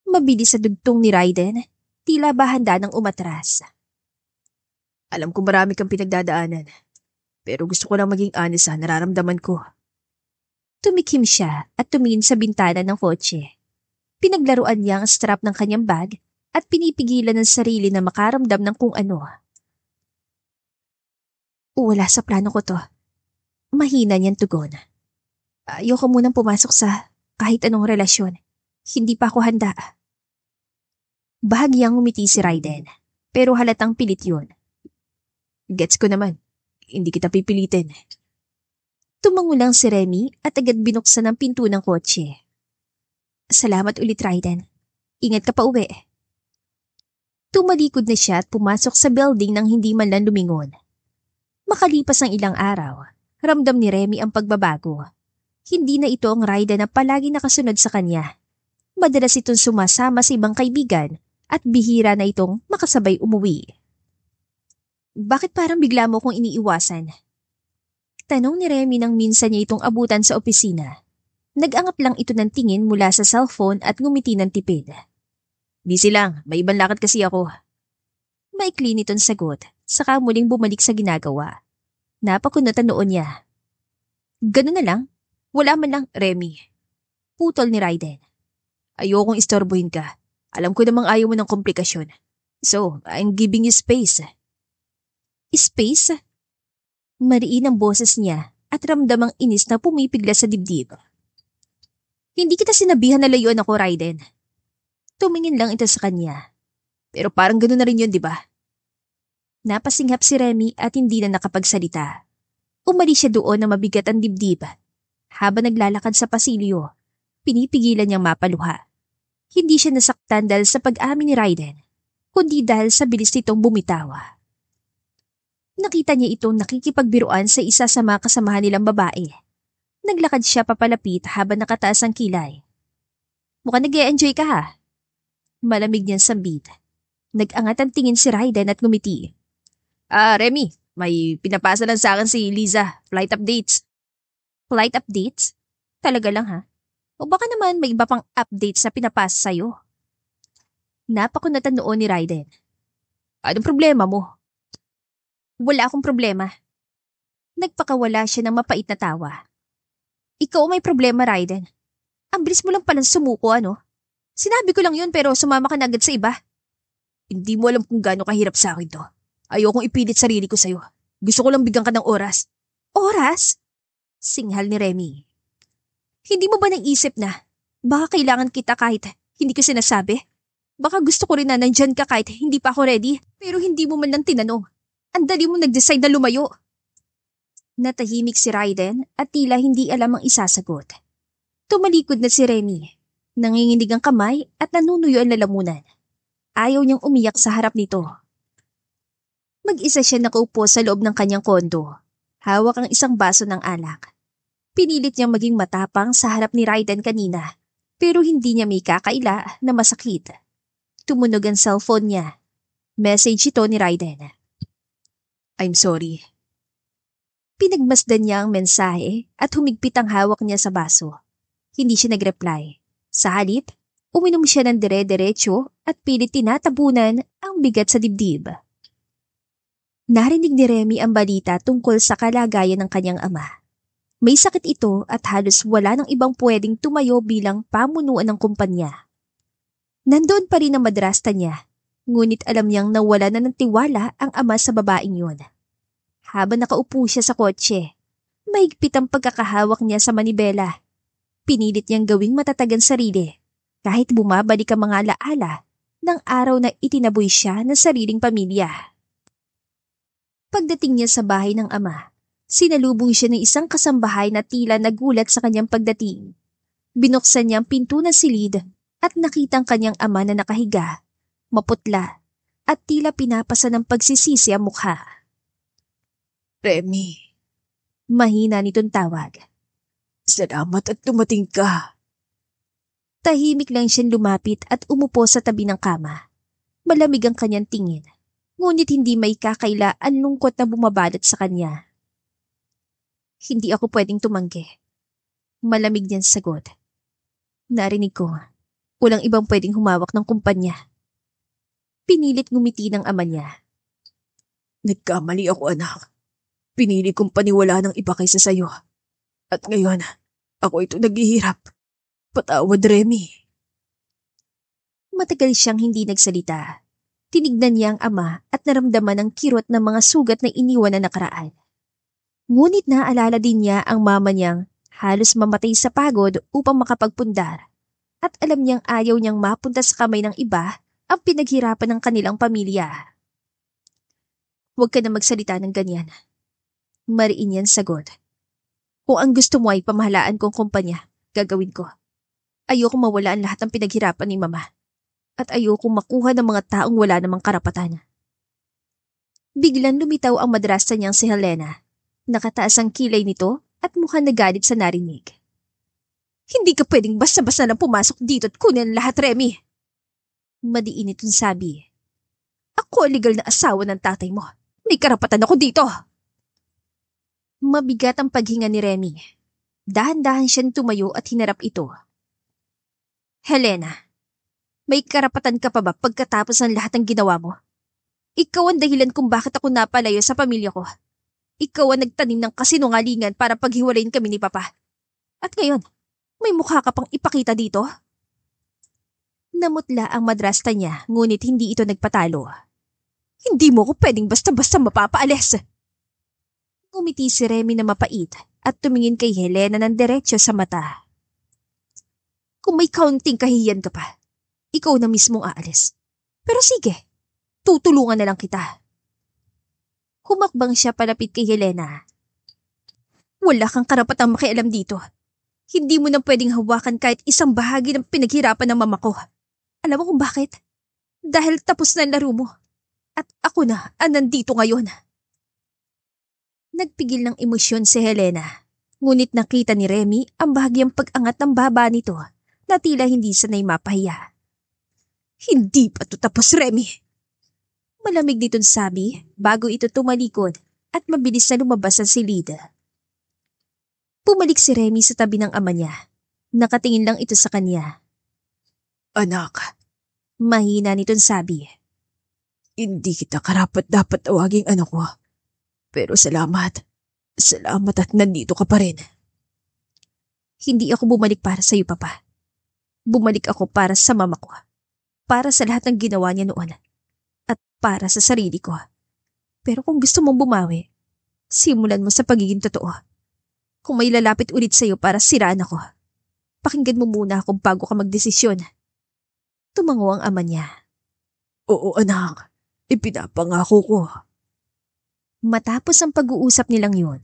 Mabilis sa dugtong ni Raiden, tila ba handa ng umatras. Alam kong marami kang pinagdadaanan, pero gusto ko lang maging honest sa nararamdaman ko. Tumikim siya at tumingin sa bintana ng kotse. Pinaglaruan niya ang strap ng kanyang bag at pinipigilan ng sarili na makaramdam ng kung ano. Wala sa plano ko to. Mahina niyang tugon. Ayoko munang pumasok sa kahit anong relasyon. Hindi pa ako handa. Bahagyang umiti si Raiden, pero halatang pilit yun. Gets ko naman. Hindi kita pipilitin. Tumango lang si Remy at agad binuksan ang pinto ng kotse. Salamat ulit, Raiden. Ingat ka pa uwi. Tumalikod na siya at pumasok sa building nang hindi man lang lumingon. Makalipas ang ilang araw, ramdam ni Remy ang pagbabago. Hindi na ito ang Raiden na palagi nakasunod sa kanya. Madalas itong sumasama sa ibang kaibigan at bihira na itong makasabay umuwi. Bakit parang bigla mo kong iniiwasan? Tanong ni Remy nang minsan niya itong abutan sa opisina. Nag-angat lang ito ng tingin mula sa cellphone at ngumiti ng tipid. Busy lang, may ibang lakad kasi ako. Maikli nitong sagot, saka muling bumalik sa ginagawa. Napakunot ang noon niya. Ganun na lang, wala man lang, Remy. Putol ni Raiden. Ayokong istorbohin ka. Alam ko namang ayaw mo ng komplikasyon. So, I'm giving you space. Space? Mariin ang boses niya at ramdamang inis na pumipigla sa dibdib. Hindi kita sinabihan na layuan ako, Raiden. Tumingin lang ito sa kanya. Pero parang gano'n na rin yun, di ba? Napasinghap si Remy at hindi na nakapagsalita. Umalis siya doon na mabigat ang dibdib. Habang naglalakad sa pasilyo, pinipigilan niyang mapaluha. Hindi siya nasaktan dahil sa pag-amin ni Raiden, kundi dahil sa bilis nitong bumitawa. Nakita niya itong nakikipagbiruan sa isa sa mga kasamahan nilang babae. Naglakad siya papalapit habang nakataas ang kilay. Mukhang nag-e-enjoy ka ha? Malamig niyang sambit. Nag-angat ang tingin si Raiden at ngumiti. Remy, may pinapasa lang sa akin si Liza. Flight updates. Flight updates? Talaga lang ha? O baka naman may iba pang updates na pinapasa sa'yo? Napakunatan noon ni Raiden. Anong problema mo? Wala akong problema. Nagpakawala siya ng mapait na tawa. Ikaw may problema, Raiden. Ang bilis mo lang palang sumuko, ano? Sinabi ko lang yun pero sumama ka na agad sa iba. Hindi mo alam kung gaano kahirap sa akin to. Ayokong ipilit sarili ko sa'yo. Gusto ko lang bigyan ka ng oras. Oras? Singhal ni Remy. Hindi mo ba naisip na baka kailangan kita kahit hindi ko sinasabi? Baka gusto ko rin na nandyan ka kahit hindi pa ako ready pero hindi mo man lang tinanong. Ang dali mo nag-decide na lumayo. Natahimik si Raiden at tila hindi alam ang isasagot. Tumalikod na si Remy. Nanginginig ang kamay at nanunuyo ang lalamunan. Ayaw niyang umiyak sa harap nito. Mag-isa siya nakaupo sa loob ng kanyang kondo. Hawak ang isang baso ng alak. Pinilit niyang maging matapang sa harap ni Raiden kanina, pero hindi niya may kakaila na masakit. Tumunog ang cellphone niya. Message ito ni Raiden. I'm sorry. Pinagmasdan niya ang mensahe at humigpit ang hawak niya sa baso. Hindi siya nag-reply. Sa halip, uminom siya ng dire-diretso at pilit tinatabunan ang bigat sa dibdib. Narinig ni Remy ang balita tungkol sa kalagayan ng kanyang ama. May sakit ito at halos wala ng ibang pwedeng tumayo bilang pamunuan ng kumpanya. Nandoon pa rin ang madrasta niya, ngunit alam niyang nawala na ng tiwala ang ama sa babaeng yun. Habang nakaupo siya sa kotse, mahigpit ang pagkakahawak niya sa manibela. Pinilit niyang gawing matatag ang sarili, kahit bumabalik ang mga alaala ng araw na itinaboy siya ng sariling pamilya. Pagdating niya sa bahay ng ama, sinalubong siya ng isang kasambahay na tila nagulat sa kanyang pagdating. Binuksan niya ang pinto ng silid at nakitang kanyang ama na nakahiga, maputla, at tila pinapasa ng pagsisisi ang mukha. Remy. Mahina nitong tawag. Salamat at dumating ka. Tahimik lang siyang lumapit at umupo sa tabi ng kama. Malamig ang kanyang tingin, ngunit hindi may kakaila ang lungkot na bumabalot sa kanya. Hindi ako pwedeng tumanggi. Malamig niyang sagot. Narinig ko, walang ibang pwedeng humawak ng kumpanya. Pinilit ngumiti ng ama niya. Nagkamali ako, anak. Pinili kong paniwala ng iba kaysa sayo. At ngayon, ako ito naghihirap. Patawad, Remy. Matagal siyang hindi nagsalita. Tinignan niya ang ama at naramdaman ang kirot ng mga sugat na iniwan na nakaraan. Ngunit naaalala din niya ang mama niyang halos mamatay sa pagod upang makapagpundar. At alam niyang ayaw niyang mapunta sa kamay ng iba ang pinaghirapan ng kanilang pamilya. Huwag ka na magsalita ng ganyan. Mariin yan sagot. Kung ang gusto mo ay pamahalaan kong kumpanya, gagawin ko. Ayoko mawala ang lahat ng pinaghirapan ni mama. At ayoko makuha ng mga taong wala namang karapatan. Biglang lumitaw ang madrasta niyang si Helena. Nakataas ang kilay nito at mukhang nagalit sa narinig. Hindi ka pwedeng basta-basta na pumasok dito at kunin ang lahat, Remy. Madiin itong sabi. Ako ang legal na asawa ng tatay mo. May karapatan ako dito. Mabigat ang paghinga ni Remy. Dahan-dahan siyang tumayo at hinarap ito. Helena, may karapatan ka pa ba pagkatapos ng lahat ng ginawa mo? Ikaw ang dahilan kung bakit ako napalayo sa pamilya ko. Ikaw ang nagtanim ng kasinungalingan para paghiwalayin kami ni Papa. At ngayon, may mukha ka pang ipakita dito? Namutla ang madrasta niya, ngunit hindi ito nagpatalo. Hindi mo ko pwedeng basta-basta mapapaalis. Umiti si Remy na mapait at tumingin kay Helena ng diretsyo sa mata. Kung may kaunting kahihiyan ka pa, ikaw na mismong aalis. Pero sige, tutulungan na lang kita. Humakbang siya palapit kay Helena. Wala kang karapatang makialam dito. Hindi mo na pwedeng hawakan kahit isang bahagi ng pinaghirapan ng mama ko. Alam mo kung bakit? Dahil tapos na ang laro mo. At ako na ang nandito ngayon. Nagpigil ng emosyon si Helena. Ngunit nakita ni Remy ang bahagyang pag-angat ng baba nito na tila hindi sanay mapahiya. Hindi pa to tapos, Remy. Malamig nitong sabi bago ito tumalikod at mabilis na lumabas ang silid. Pumalik si Remy sa tabi ng ama niya. Nakatingin lang ito sa kanya. Anak, Mahina nitong sabi. hindi kita karapat-dapat tawaging anak ko. Pero salamat. Salamat at nandito ka pa rin. Hindi ako bumalik para sa iyo, Papa. Bumalik ako para sa mama ko. Para sa lahat ng ginawa niya noon. At para sa sarili ko. Pero kung gusto mong bumawi, simulan mo sa pagiging totoo. Kung may lalapit ulit sa iyo para siraan ako, pakinggan mo muna ako bago ka magdesisyon. Tumango ang ama niya. Oo anak, ipinapangako ko. Matapos ang pag-uusap nilang yun,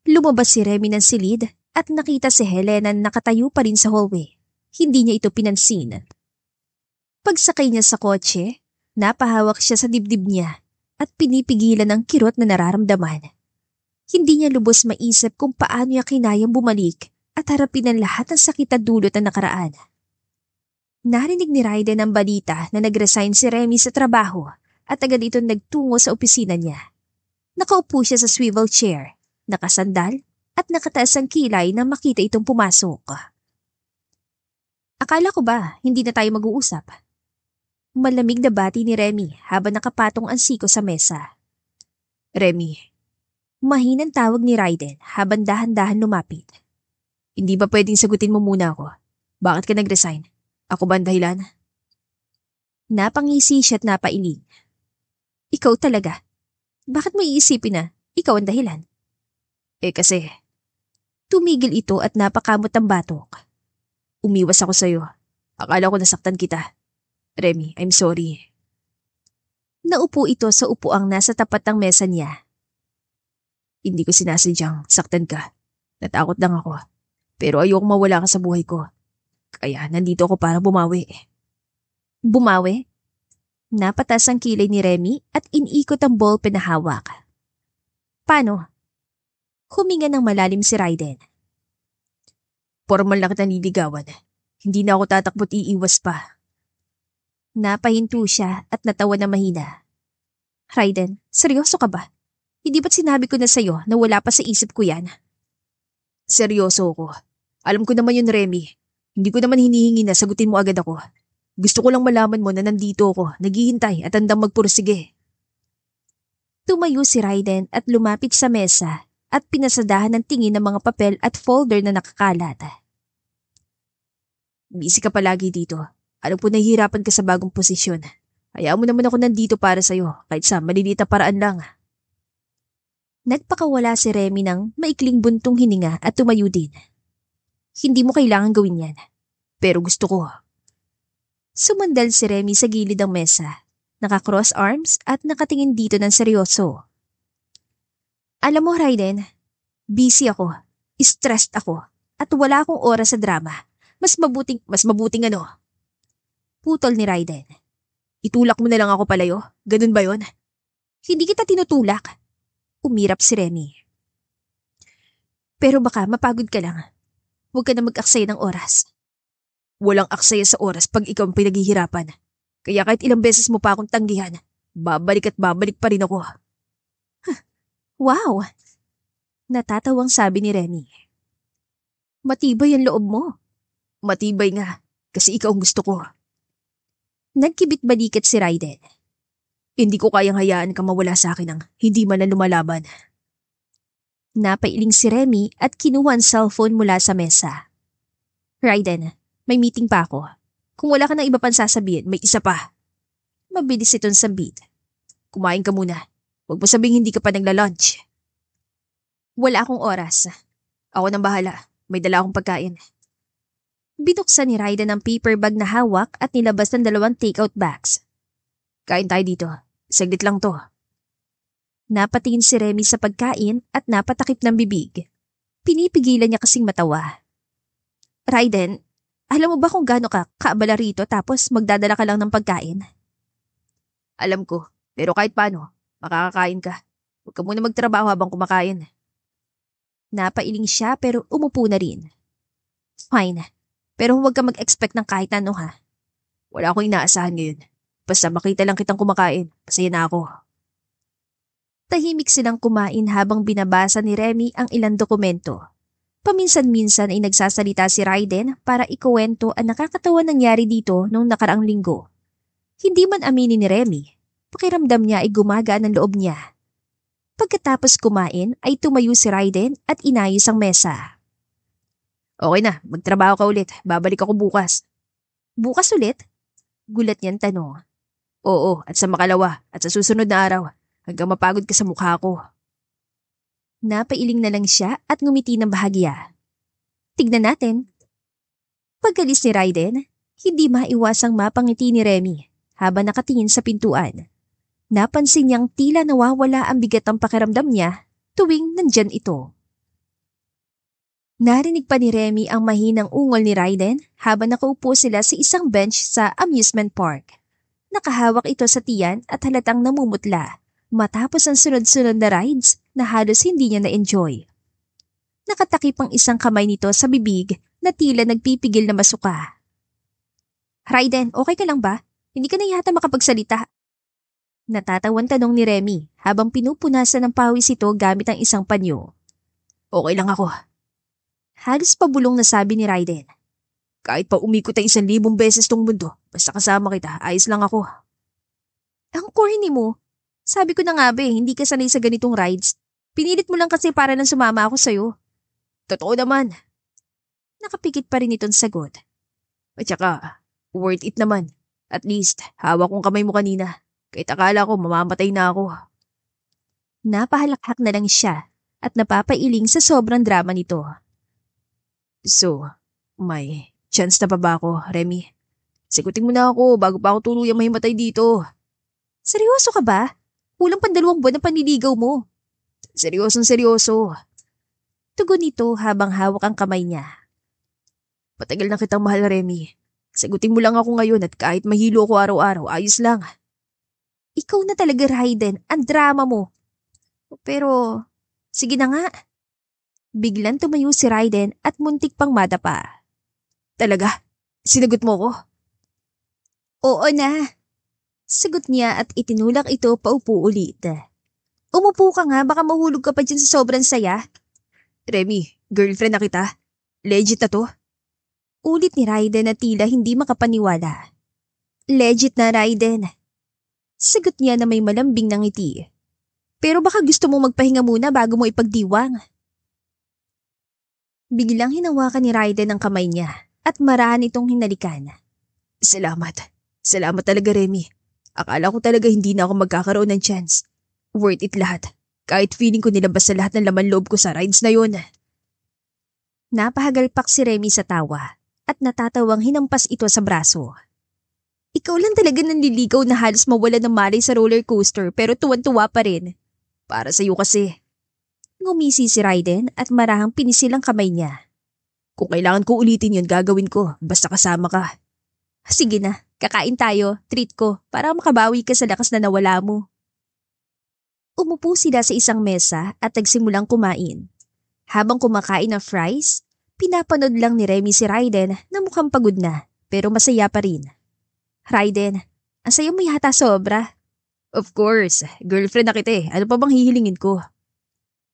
lumabas si Remy ng silid at nakita si Helena nakatayo pa rin sa hallway. Hindi niya ito pinansin. Pagsakay niya sa kotse, napahawak siya sa dibdib niya at pinipigilan ang kirot na nararamdaman. Hindi niya lubos maisip kung paano niya kinayang bumalik at harapin ang lahat ng sakit at dulot na nakaraan. Narinig ni Raiden ang balita na nag-resign si Remy sa trabaho at agad itong nagtungo sa opisina niya. Nakaupo siya sa swivel chair, nakasandal at nakataas ang kilay na makita itong pumasok. Akala ko ba hindi na tayo mag-uusap? Malamig na bati ni Remy habang nakapatong ang siko sa mesa. Remy, Mahinang tawag ni Raiden habang dahan-dahan lumapit. hindi ba pwedeng sagutin mo muna ako? Bakit ka nag-resign? Ako ba ang dahilan? Napangisi siya at napailing. Ikaw talaga. Bakit mo iisipin na ikaw ang dahilan? Kasi, Tumigil ito at napakamot ang batok. umiwas ako sa'yo. Akala ko nasaktan kita. Remy, I'm sorry. Naupo ito sa upuang nasa tapat ng mesa niya. Hindi ko sinasadyang saktan ka. Natakot lang ako. Pero ayokong mawala ka sa buhay ko. Kaya nandito ako para bumawi. Bumawi? Napatas ang kilay ni Remy at iniikot ang ballpen na hawak. Paano? Huminga ng malalim si Raiden. Formal lang kita niligawan. Hindi na ako tatakbo't iiwas pa. Napahinto siya at natawa na mahina. Raiden, seryoso ka ba? Hindi ba't sinabi ko na sa'yo na wala pa sa isip ko yan? Seryoso ako. Alam ko naman yun, Remy. Hindi ko naman hinihingi na sagutin mo agad ako. Gusto ko lang malaman mo na nandito ako, naghihintay at handang magpursige. Tumayo si Raiden at lumapit sa mesa at pinasadahan ng tingin ng mga papel at folder na nakakalat. Busy ka palagi dito. Alam ko nahihirapan ka sa bagong posisyon. Hayaan mo naman ako nandito para sa'yo, kahit sa maliliit na paraan lang. Nagpakawala si Remy ng maikling buntong hininga at tumayo din. Hindi mo kailangan gawin yan. Pero gusto ko. Sumandal si Remy sa gilid ng mesa, nakacross arms at nakatingin dito ng seryoso. Alam mo, Raiden, busy ako, stressed ako, at wala akong oras sa drama. Mas mabuting ano? Putol ni Raiden. Itulak mo na lang ako palayo? Ganun ba yon? Hindi kita tinutulak. Umirap si Remy. Pero baka mapagod ka lang. Huwag ka na mag-aksaya ng oras. Walang aksaya sa oras pag ikaw ang pinaghihirapan. Kaya kahit ilang beses mo pa akong tanggihan, babalik at babalik pa rin ako. Wow! Natatawang sabi ni Remy. Matibay ang loob mo. Matibay nga, kasi ikaw ang gusto ko. Nagkibit-balikat si Raiden. Hindi ko kayang hayaan ka mawala sa akin ng hindi man lang lumalaban. Napailing si Remy at kinuha ang cellphone mula sa mesa. Raiden, may meeting pa ako. Kung wala ka ng iba pang sasabihin, may isa pa. Mabilis itong sambit. Kumain ka muna. Huwag mo sabing hindi ka pa nagla-lunch. Wala akong oras. Ako nang bahala. May dala akong pagkain. Binuksan ni Raiden ang paper bag na hawak at nilabas ng 2 take-out bags. Kain tayo dito. Saglit lang to. Napatingin si Remy sa pagkain at napatakip ng bibig. Pinipigilan niya kasing matawa. Raiden, Alam mo ba kung gaano ka kaabala rito tapos magdadala ka lang ng pagkain? Alam ko, pero kahit paano, makakakain ka. Huwag ka muna magtrabaho habang kumakain. Napailing siya pero umupo na rin. Fine, pero huwag ka mag-expect ng kahit ano ha. Wala akong inaasahan ngayon. Basta makita lang kitang kumakain, masaya na ako. Tahimik silang kumain habang binabasa ni Remy ang ilang dokumento. Paminsan-minsan ay nagsasalita si Raiden para ikuwento ang nakakatawa nangyari dito nung nakaraang linggo. Hindi man aminin ni Remy, pakiramdam niya ay gumagaan ang loob niya. Pagkatapos kumain ay tumayo si Raiden at inayos ang mesa. Okay na, magtrabaho ka ulit. Babalik ako bukas. Bukas ulit? Gulat niyang tanong. Oo, at sa makalawa at sa susunod na araw hanggang mapagod ka sa mukha ko. Napailing na lang siya at ngumiti ng bahagya. Tignan natin. Pagkalis ni Raiden, hindi maiwasang mapangiti ni Remy habang nakatingin sa pintuan. Napansin niyang tila nawawala ang bigat ng pakiramdam niya tuwing nandyan ito. Narinig pa ni Remy ang mahinang ungol ni Raiden habang nakaupo sila sa isang bench sa amusement park. Nakahawak ito sa tiyan at halatang namumutla matapos ang sunod-sunod na rides na halos hindi niya na-enjoy. Nakatakip ang isang kamay nito sa bibig na tila nagpipigil na masuka. Raiden, okay ka lang ba? Hindi ka na yata makapagsalita. Natatawan tanong ni Remy habang pinupunasan ng pawis ito gamit ang isang panyo. Okay lang ako. Halos pabulong na sabi ni Raiden. Kahit pa umikot ang 1,000 beses tong mundo, basta kasama kita, ayos lang ako. Ang corny mo. Sabi ko na nga ba hindi ka sanay sa ganitong rides. Pinilit mo lang kasi para lang sumama ako sa'yo. Totoo naman. Nakapikit pa rin itong sagot. At saka, worth it naman. At least, hawak kong kamay mo kanina. Kahit akala ko mamamatay na ako. Napahalakhak na lang siya at napapailing sa sobrang drama nito. So, may chance na pa ba ako, Remy? Sigutin mo na ako bago pa ako tuluyang mahimatay dito. Seryoso ka ba? Kulang pa 2 buwan na panliligaw mo. Seryosong seryoso. Tugon nito habang hawak ang kamay niya. Patagal na kitang mahal, Remy. Sagutin mo lang ako ngayon at kahit mahilo ako araw-araw, ayos lang. Ikaw na talaga, Raiden. Ang drama mo. Pero, sige na nga. Biglang tumayo si Raiden at muntik pang madapa. Talaga? Sinagot mo ko? Oo na. Sagot niya at itinulak ito paupo ulit. Umupo ka nga, baka mahulog ka pa dyan sa sobrang saya. Remy, girlfriend na kita. Legit na to? Ulit ni Raiden na tila hindi makapaniwala. Legit na, Raiden. Sagot niya na may malambing na ngiti. Pero baka gusto mong magpahinga muna bago mo ipagdiwang. Biglang hinawakan ni Raiden ang kamay niya at marahan itong hinalikan. Salamat. Salamat talaga, Remy. Akala ko talaga hindi na ako magkakaroon ng chance. Worth it lahat. Kahit feeling ko nilabas sa lahat ng laman loob ko sa rides na yun. Napahagalpak si Remy sa tawa at natatawang hinampas ito sa braso. Ikaw lang talaga nanliligaw na halos mawala ng malay sa roller coaster pero tuwan-tuwa pa rin. Para sa'yo kasi. Ngumisi si Raiden at marahang pinisil ang kamay niya. Kung kailangan ko ulitin yun, gagawin ko. Basta kasama ka. Sige na, kakain tayo, treat ko, para makabawi ka sa lakas na nawala mo. Umupo sila sa isang mesa at nagsimulang kumain. Habang kumakain ng fries, pinapanood lang ni Remy si Raiden na mukhang pagod na, pero masaya pa rin. Raiden, ang sayo mo yata sobra. Of course, girlfriend na kita eh. Ano pa bang hihilingin ko?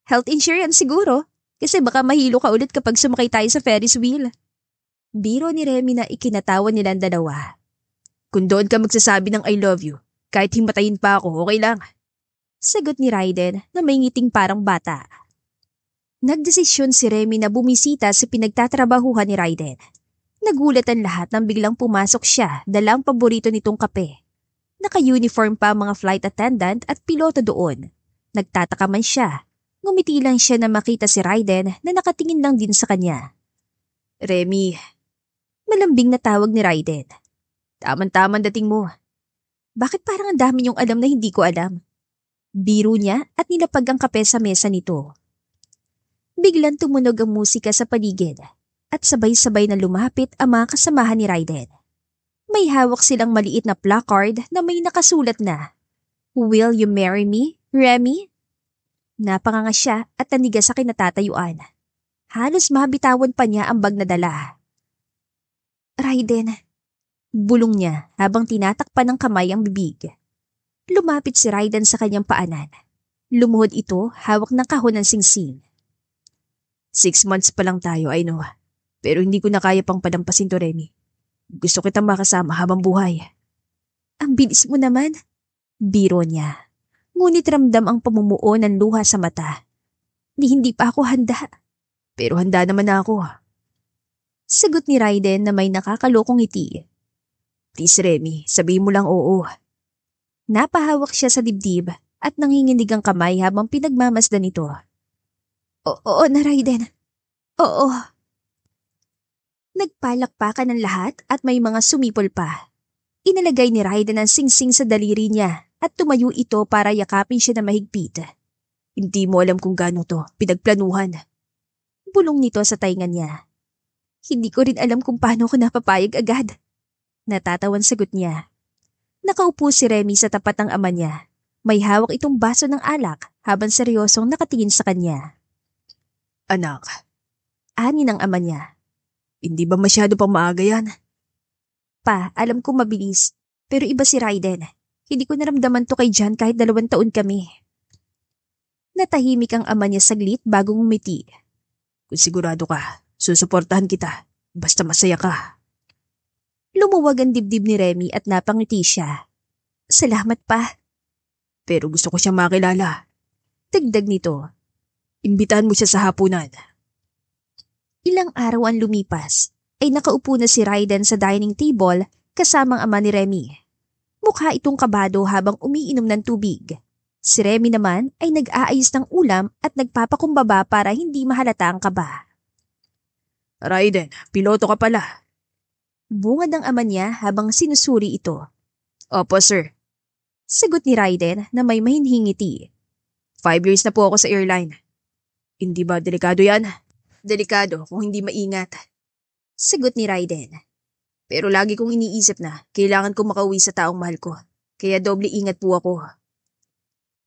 Health insurance siguro, kasi baka mahilo ka ulit kapag sumakay tayo sa Ferris wheel. Biro ni Remy na ikinatawa nilang dalawa. Kung doon ka magsasabi ng I love you, kahit himatayin pa ako, okay lang. Sagot ni Raiden na may ngiting parang bata. Nagdesisyon si Remy na bumisita sa pinagtatrabahuhan ni Raiden. Nagulat ang lahat nang biglang pumasok siya dala ang paborito nitong kape. Naka-uniform pa ang mga flight attendant at piloto doon. Nagtataka man siya. Ngumiti lang siya na makita si Raiden na nakatingin lang din sa kanya. Remy. Malambing na tawag ni Raiden. Taman-taman dating mo. Bakit parang ang dami niyong alam na hindi ko alam? Biro niya at nilapag ang kape sa mesa nito. Biglang tumunog ang musika sa paligid. at sabay-sabay na lumapit ang mga kasamahan ni Raiden. May hawak silang maliit na placard na may nakasulat na, "Will you marry me, Remy?" Napanganga siya at nanigas sa kinatatayuan. Halos mabitawan pa niya ang bag na dala. "Raiden," bulong niya habang tinatakpan ng kamay ang bibig. Lumapit si Raiden sa kanyang paanan. Lumuhod ito hawak ng kahon ng singsing. 6 months pa lang tayo, I know. Pero hindi ko na kaya pang padampasin to, Remy. Gusto kitang makasama habang buhay. "Ang bilis mo naman," biro niya. Ngunit ramdam ang pamumuo ng luha sa mata. Hindi pa ako handa." Pero handa naman na ako. Sagot ni Raiden na may nakakalokong ngiti. Please, Remy, sabihin mo lang oo. Napahawak siya sa dibdib at nanginginig ang kamay habang pinagmamasdan ito. Oo na, Raiden. Oo." Nagpalakpakan ng lahat at may mga sumipol pa. Inalagay ni Raiden ang singsing sa daliri niya at tumayo ito para yakapin siya na mahigpit. Hindi mo alam kung gaano to pinagplanuhan. Bulong nito sa tainga niya. Hindi ko rin alam kung paano ko napapayag agad. Natatawan sagot niya. Nakaupo si Remy sa tapat ng ama niya. May hawak itong baso ng alak habang seryosong nakatingin sa kanya. Anak. Ani ng ama niya. Hindi ba masyado pang maaga yan? Pa, alam ko mabilis. Pero iba si Raiden. Hindi ko naramdaman to kay John kahit 2 taon kami. Natahimik ang ama niya saglit bago ngumiti. Kung sigurado ka, susuportahan kita. Basta masaya ka. Lumuwag ang dibdib ni Remy at napangiti siya. Salamat pa. Pero gusto ko siyang makilala. Dagdag nito. Imbitahan mo siya sa hapunan. Ilang araw ang lumipas, ay nakaupo na si Raiden sa dining table kasamang ama ni Remy. Mukha itong kabado habang umiinom ng tubig. Si Remy naman ay nag-aayos ng ulam at nagpapakumbaba para hindi mahalata ang kaba. Raiden, piloto ka pala. Bungad ng ama niya habang sinusuri ito. Opo, sir. Sagot ni Raiden na may mahinhingiti. 5 years na po ako sa airline. Hindi ba delikado yan? Delikado kung hindi maingat. Sagot ni Raiden. Pero lagi kong iniisip na kailangan ko makauwi sa taong mahal ko. Kaya doble ingat po ako.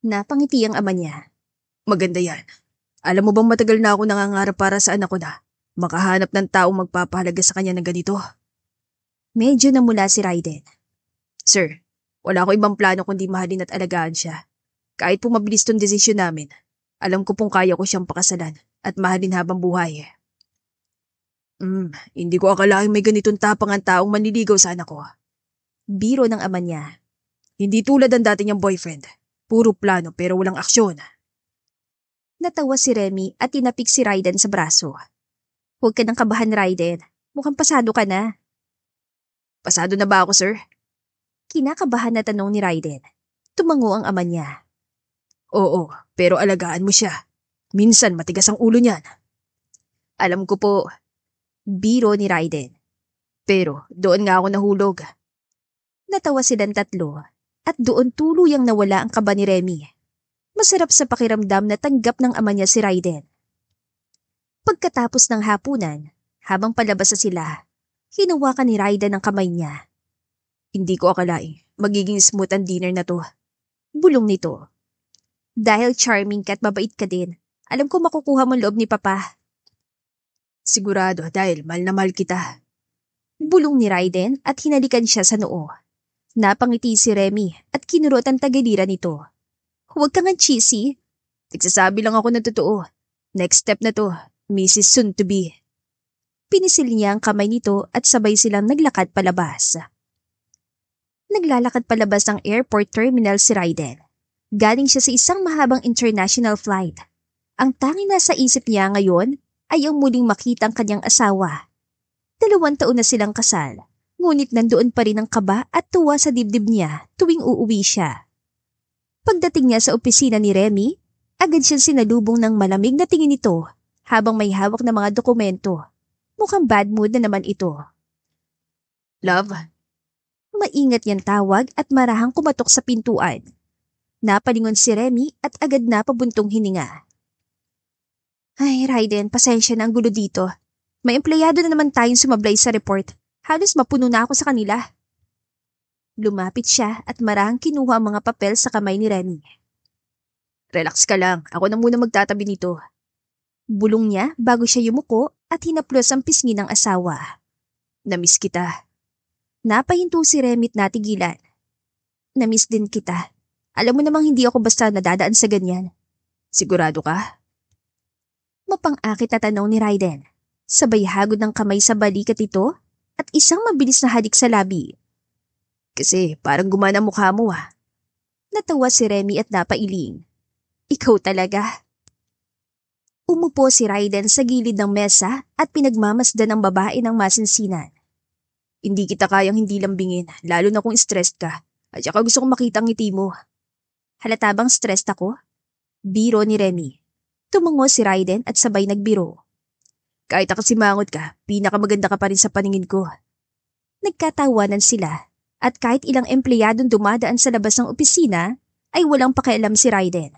Napangiti ang ama niya. Maganda yan. Alam mo bang matagal na ako nangangarap para sa anak ko na makahanap ng taong magpapahalaga sa kanya ng ganito? Medyo namula si Raiden. Sir, wala ko ibang plano kundi mahalin at alagaan siya. Kahit po mabilis tong desisyon namin, alam ko pong kaya ko siyang pakasalan at mahalin habang buhay. Hindi ko akalaing may ganitong tapang ang taong manliligaw sa anak ko. Biro ng ama niya. Hindi tulad ang dati niyang boyfriend. Puro plano pero walang aksyon. Natawa si Remy at tinapik si Raiden sa braso. Huwag ka nang kabahan, Raiden. Mukhang pasado ka na. Pasado na ba ako, sir? Kinakabahan na tanong ni Raiden. Tumango ang ama niya. Oo, pero alagaan mo siya. Minsan matigas ang ulo niyan. Alam ko po. Biro ni Raiden. Pero doon nga ako nahulog. Natawa silang tatlo at doon tuluyang nawala ang kaba ni Remy. Masarap sa pakiramdam na tanggap ng ama niya si Raiden. Pagkatapos ng hapunan, habang palabas na sila, hinawakan ni Raiden ang kamay niya. Hindi ko akalaing magiging smooth ang dinner na to. Bulong nito. Dahil charming ka at mabait ka din, alam ko makukuha mo loob ni Papa. Sigurado dahil mahal na mahal kita. Bulong ni Raiden at hinalikan siya sa noo. Napangiti si Remy at kinurot ang tagiliran nito. Huwag kang cheesy. Nagsasabi lang ako ng totoo. Next step na to, Mrs. Soon-to-be. Pinisil niya ang kamay nito at sabay silang naglakad palabas. Naglalakad palabas ng airport terminal si Raiden. Galing siya sa isang mahabang international flight. Ang tanging nasa isip niya ngayon ay ang muling makita ang kanyang asawa. 2 taon na silang kasal, ngunit nandoon pa rin ang kaba at tuwa sa dibdib niya tuwing uuwi siya. Pagdating niya sa opisina ni Remy, agad siyang sinalubong ng malamig na tingin nito habang may hawak na mga dokumento. Mukhang bad mood na naman ito. Love? Maingat niyang tawag at marahang kumatok sa pintuan. Napalingon si Remy at agad na pabuntong hininga. Ay, Raiden, pasensya na ang gulo dito. May empleyado na naman tayong sumablay sa report. Halos mapuno na ako sa kanila. Lumapit siya at marahang kinuha ang mga papel sa kamay ni Remy. Relax ka lang, ako na muna magtatabi nito. Bulong niya bago siya yumuko at hinaplos ang pisngi ng asawa. Namiss kita. Napahinto si Remy at natigilan. Namiss din kita. Alam mo namang hindi ako basta nadadaan sa ganyan. Sigurado ka? Mapang-akit na tanong ni Raiden. Sabay hagod ng kamay sa balikat ito at isang mabilis na hadik sa labi. Kasi parang gumana ang mukha mo ah. Natawa si Remy at napailing. Ikaw talaga. Umupo si Raiden sa gilid ng mesa at pinagmamasdan ng babae ng masinsinan. Hindi kita kayang hindi lambingin, lalo na kung stressed ka. At saka gusto kong makita ang ngiti mo. Halata bang stressed ako? Biro ni Remy. Tumango si Raiden at sabay nagbiro. Kahit nakasimangot ka, pinakamaganda ka pa rin sa paningin ko. Nagkatawanan sila at kahit ilang empleyadong dumadaan sa labas ng opisina ay walang pakialam si Raiden.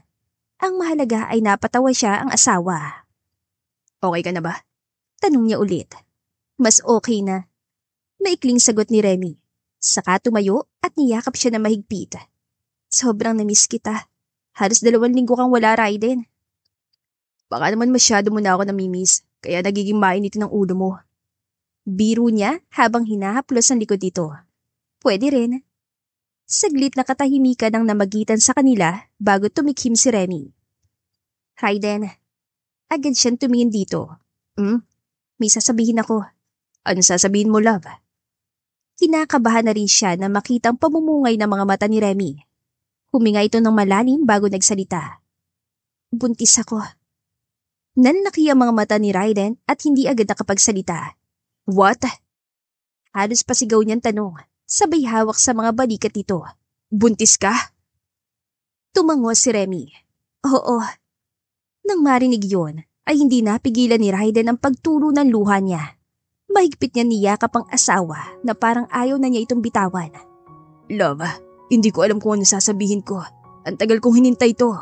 Ang mahalaga ay napatawa siya ang asawa. Okay ka na ba? Tanong niya ulit. Mas okay na. Maikling sagot ni Remy. Saka tumayo at niyakap siya na mahigpit. Sobrang namiss kita. Halos 2 linggo kang wala, Raiden. Baka naman masyado mo na ako namimiss, kaya nagiging mainit ng ulo mo. Biro niya habang hinahaplos ang likod dito. Pwede rin. Saglit na katahimikan ang namagitan sa kanila bago tumikhim si Remy. Raiden, agad siyang tumingin dito. May sasabihin ako. Ano sasabihin mo, love? Kinakabahan na rin siya na makita ang pamumungay ng mga mata ni Remy. Huminga ito ng malalim bago nagsalita. Buntis ako. Nanlaki ang mga mata ni Raiden at hindi agad nakapagsalita. What? Halos pasigaw niyang tanong, sabay hawak sa mga balikat nito. Buntis ka? Tumango si Remy. Oo. Nang marinig yun, ay hindi napigilan ni Raiden ang pagtulo ng luha niya. Mahigpit niya niyakap ang asawa na parang ayaw na niya itong bitawan. Love, hindi ko alam kung ano sasabihin ko. Ang tagal kong hinintay to.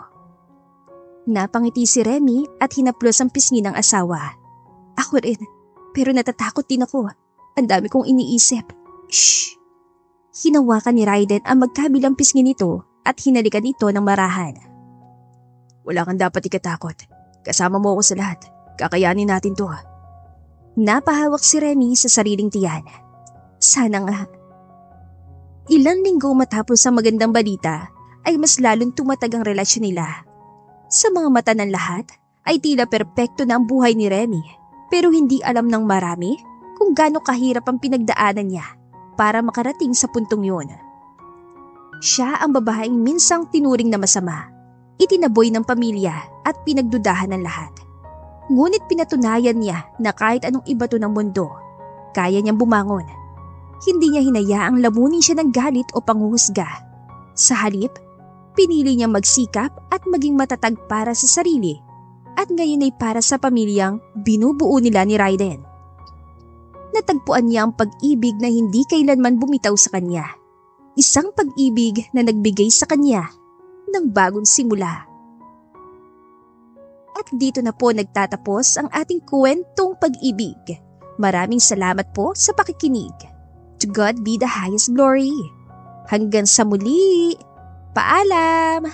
Napangiti si Remy at hinaplos ang pisngi ng asawa. Ako rin, pero natatakot din ako. Ang dami kong iniisip. Shh! Hinawakan ni Raiden ang magkabilang pisngi nito at hinalikan ito ng marahan. Wala kang dapat ikatakot. Kasama mo ako sa lahat. Kakayanin natin to. Napahawak si Remy sa sariling tiyan. Sana nga. Ilang linggo matapos ang magandang balita ay mas lalong tumatag ang relasyon nila. Sa mga mata ng lahat ay tila perpekto na ang buhay ni Remy, pero hindi alam ng marami kung gaano kahirap ang pinagdaanan niya para makarating sa puntong yun. Siya ang babaeng minsang tinuring na masama, itinaboy ng pamilya at pinagdudahan ng lahat. Ngunit pinatunayan niya na kahit anong ibato ng mundo, kaya niyang bumangon. Hindi niya hinayaang lamunin siya ng galit o panghuhusga. Sa halip, pinili niyang magsikap at maging matatag para sa sarili at ngayon ay para sa pamilyang binubuo nila ni Raiden. Natagpuan niya ang pag-ibig na hindi kailanman bumitaw sa kanya. Isang pag-ibig na nagbigay sa kanya ng bagong simula. At dito na po nagtatapos ang ating kwentong pag-ibig. Maraming salamat po sa pakikinig. To God be the highest glory. Hanggang sa muli. Paalam!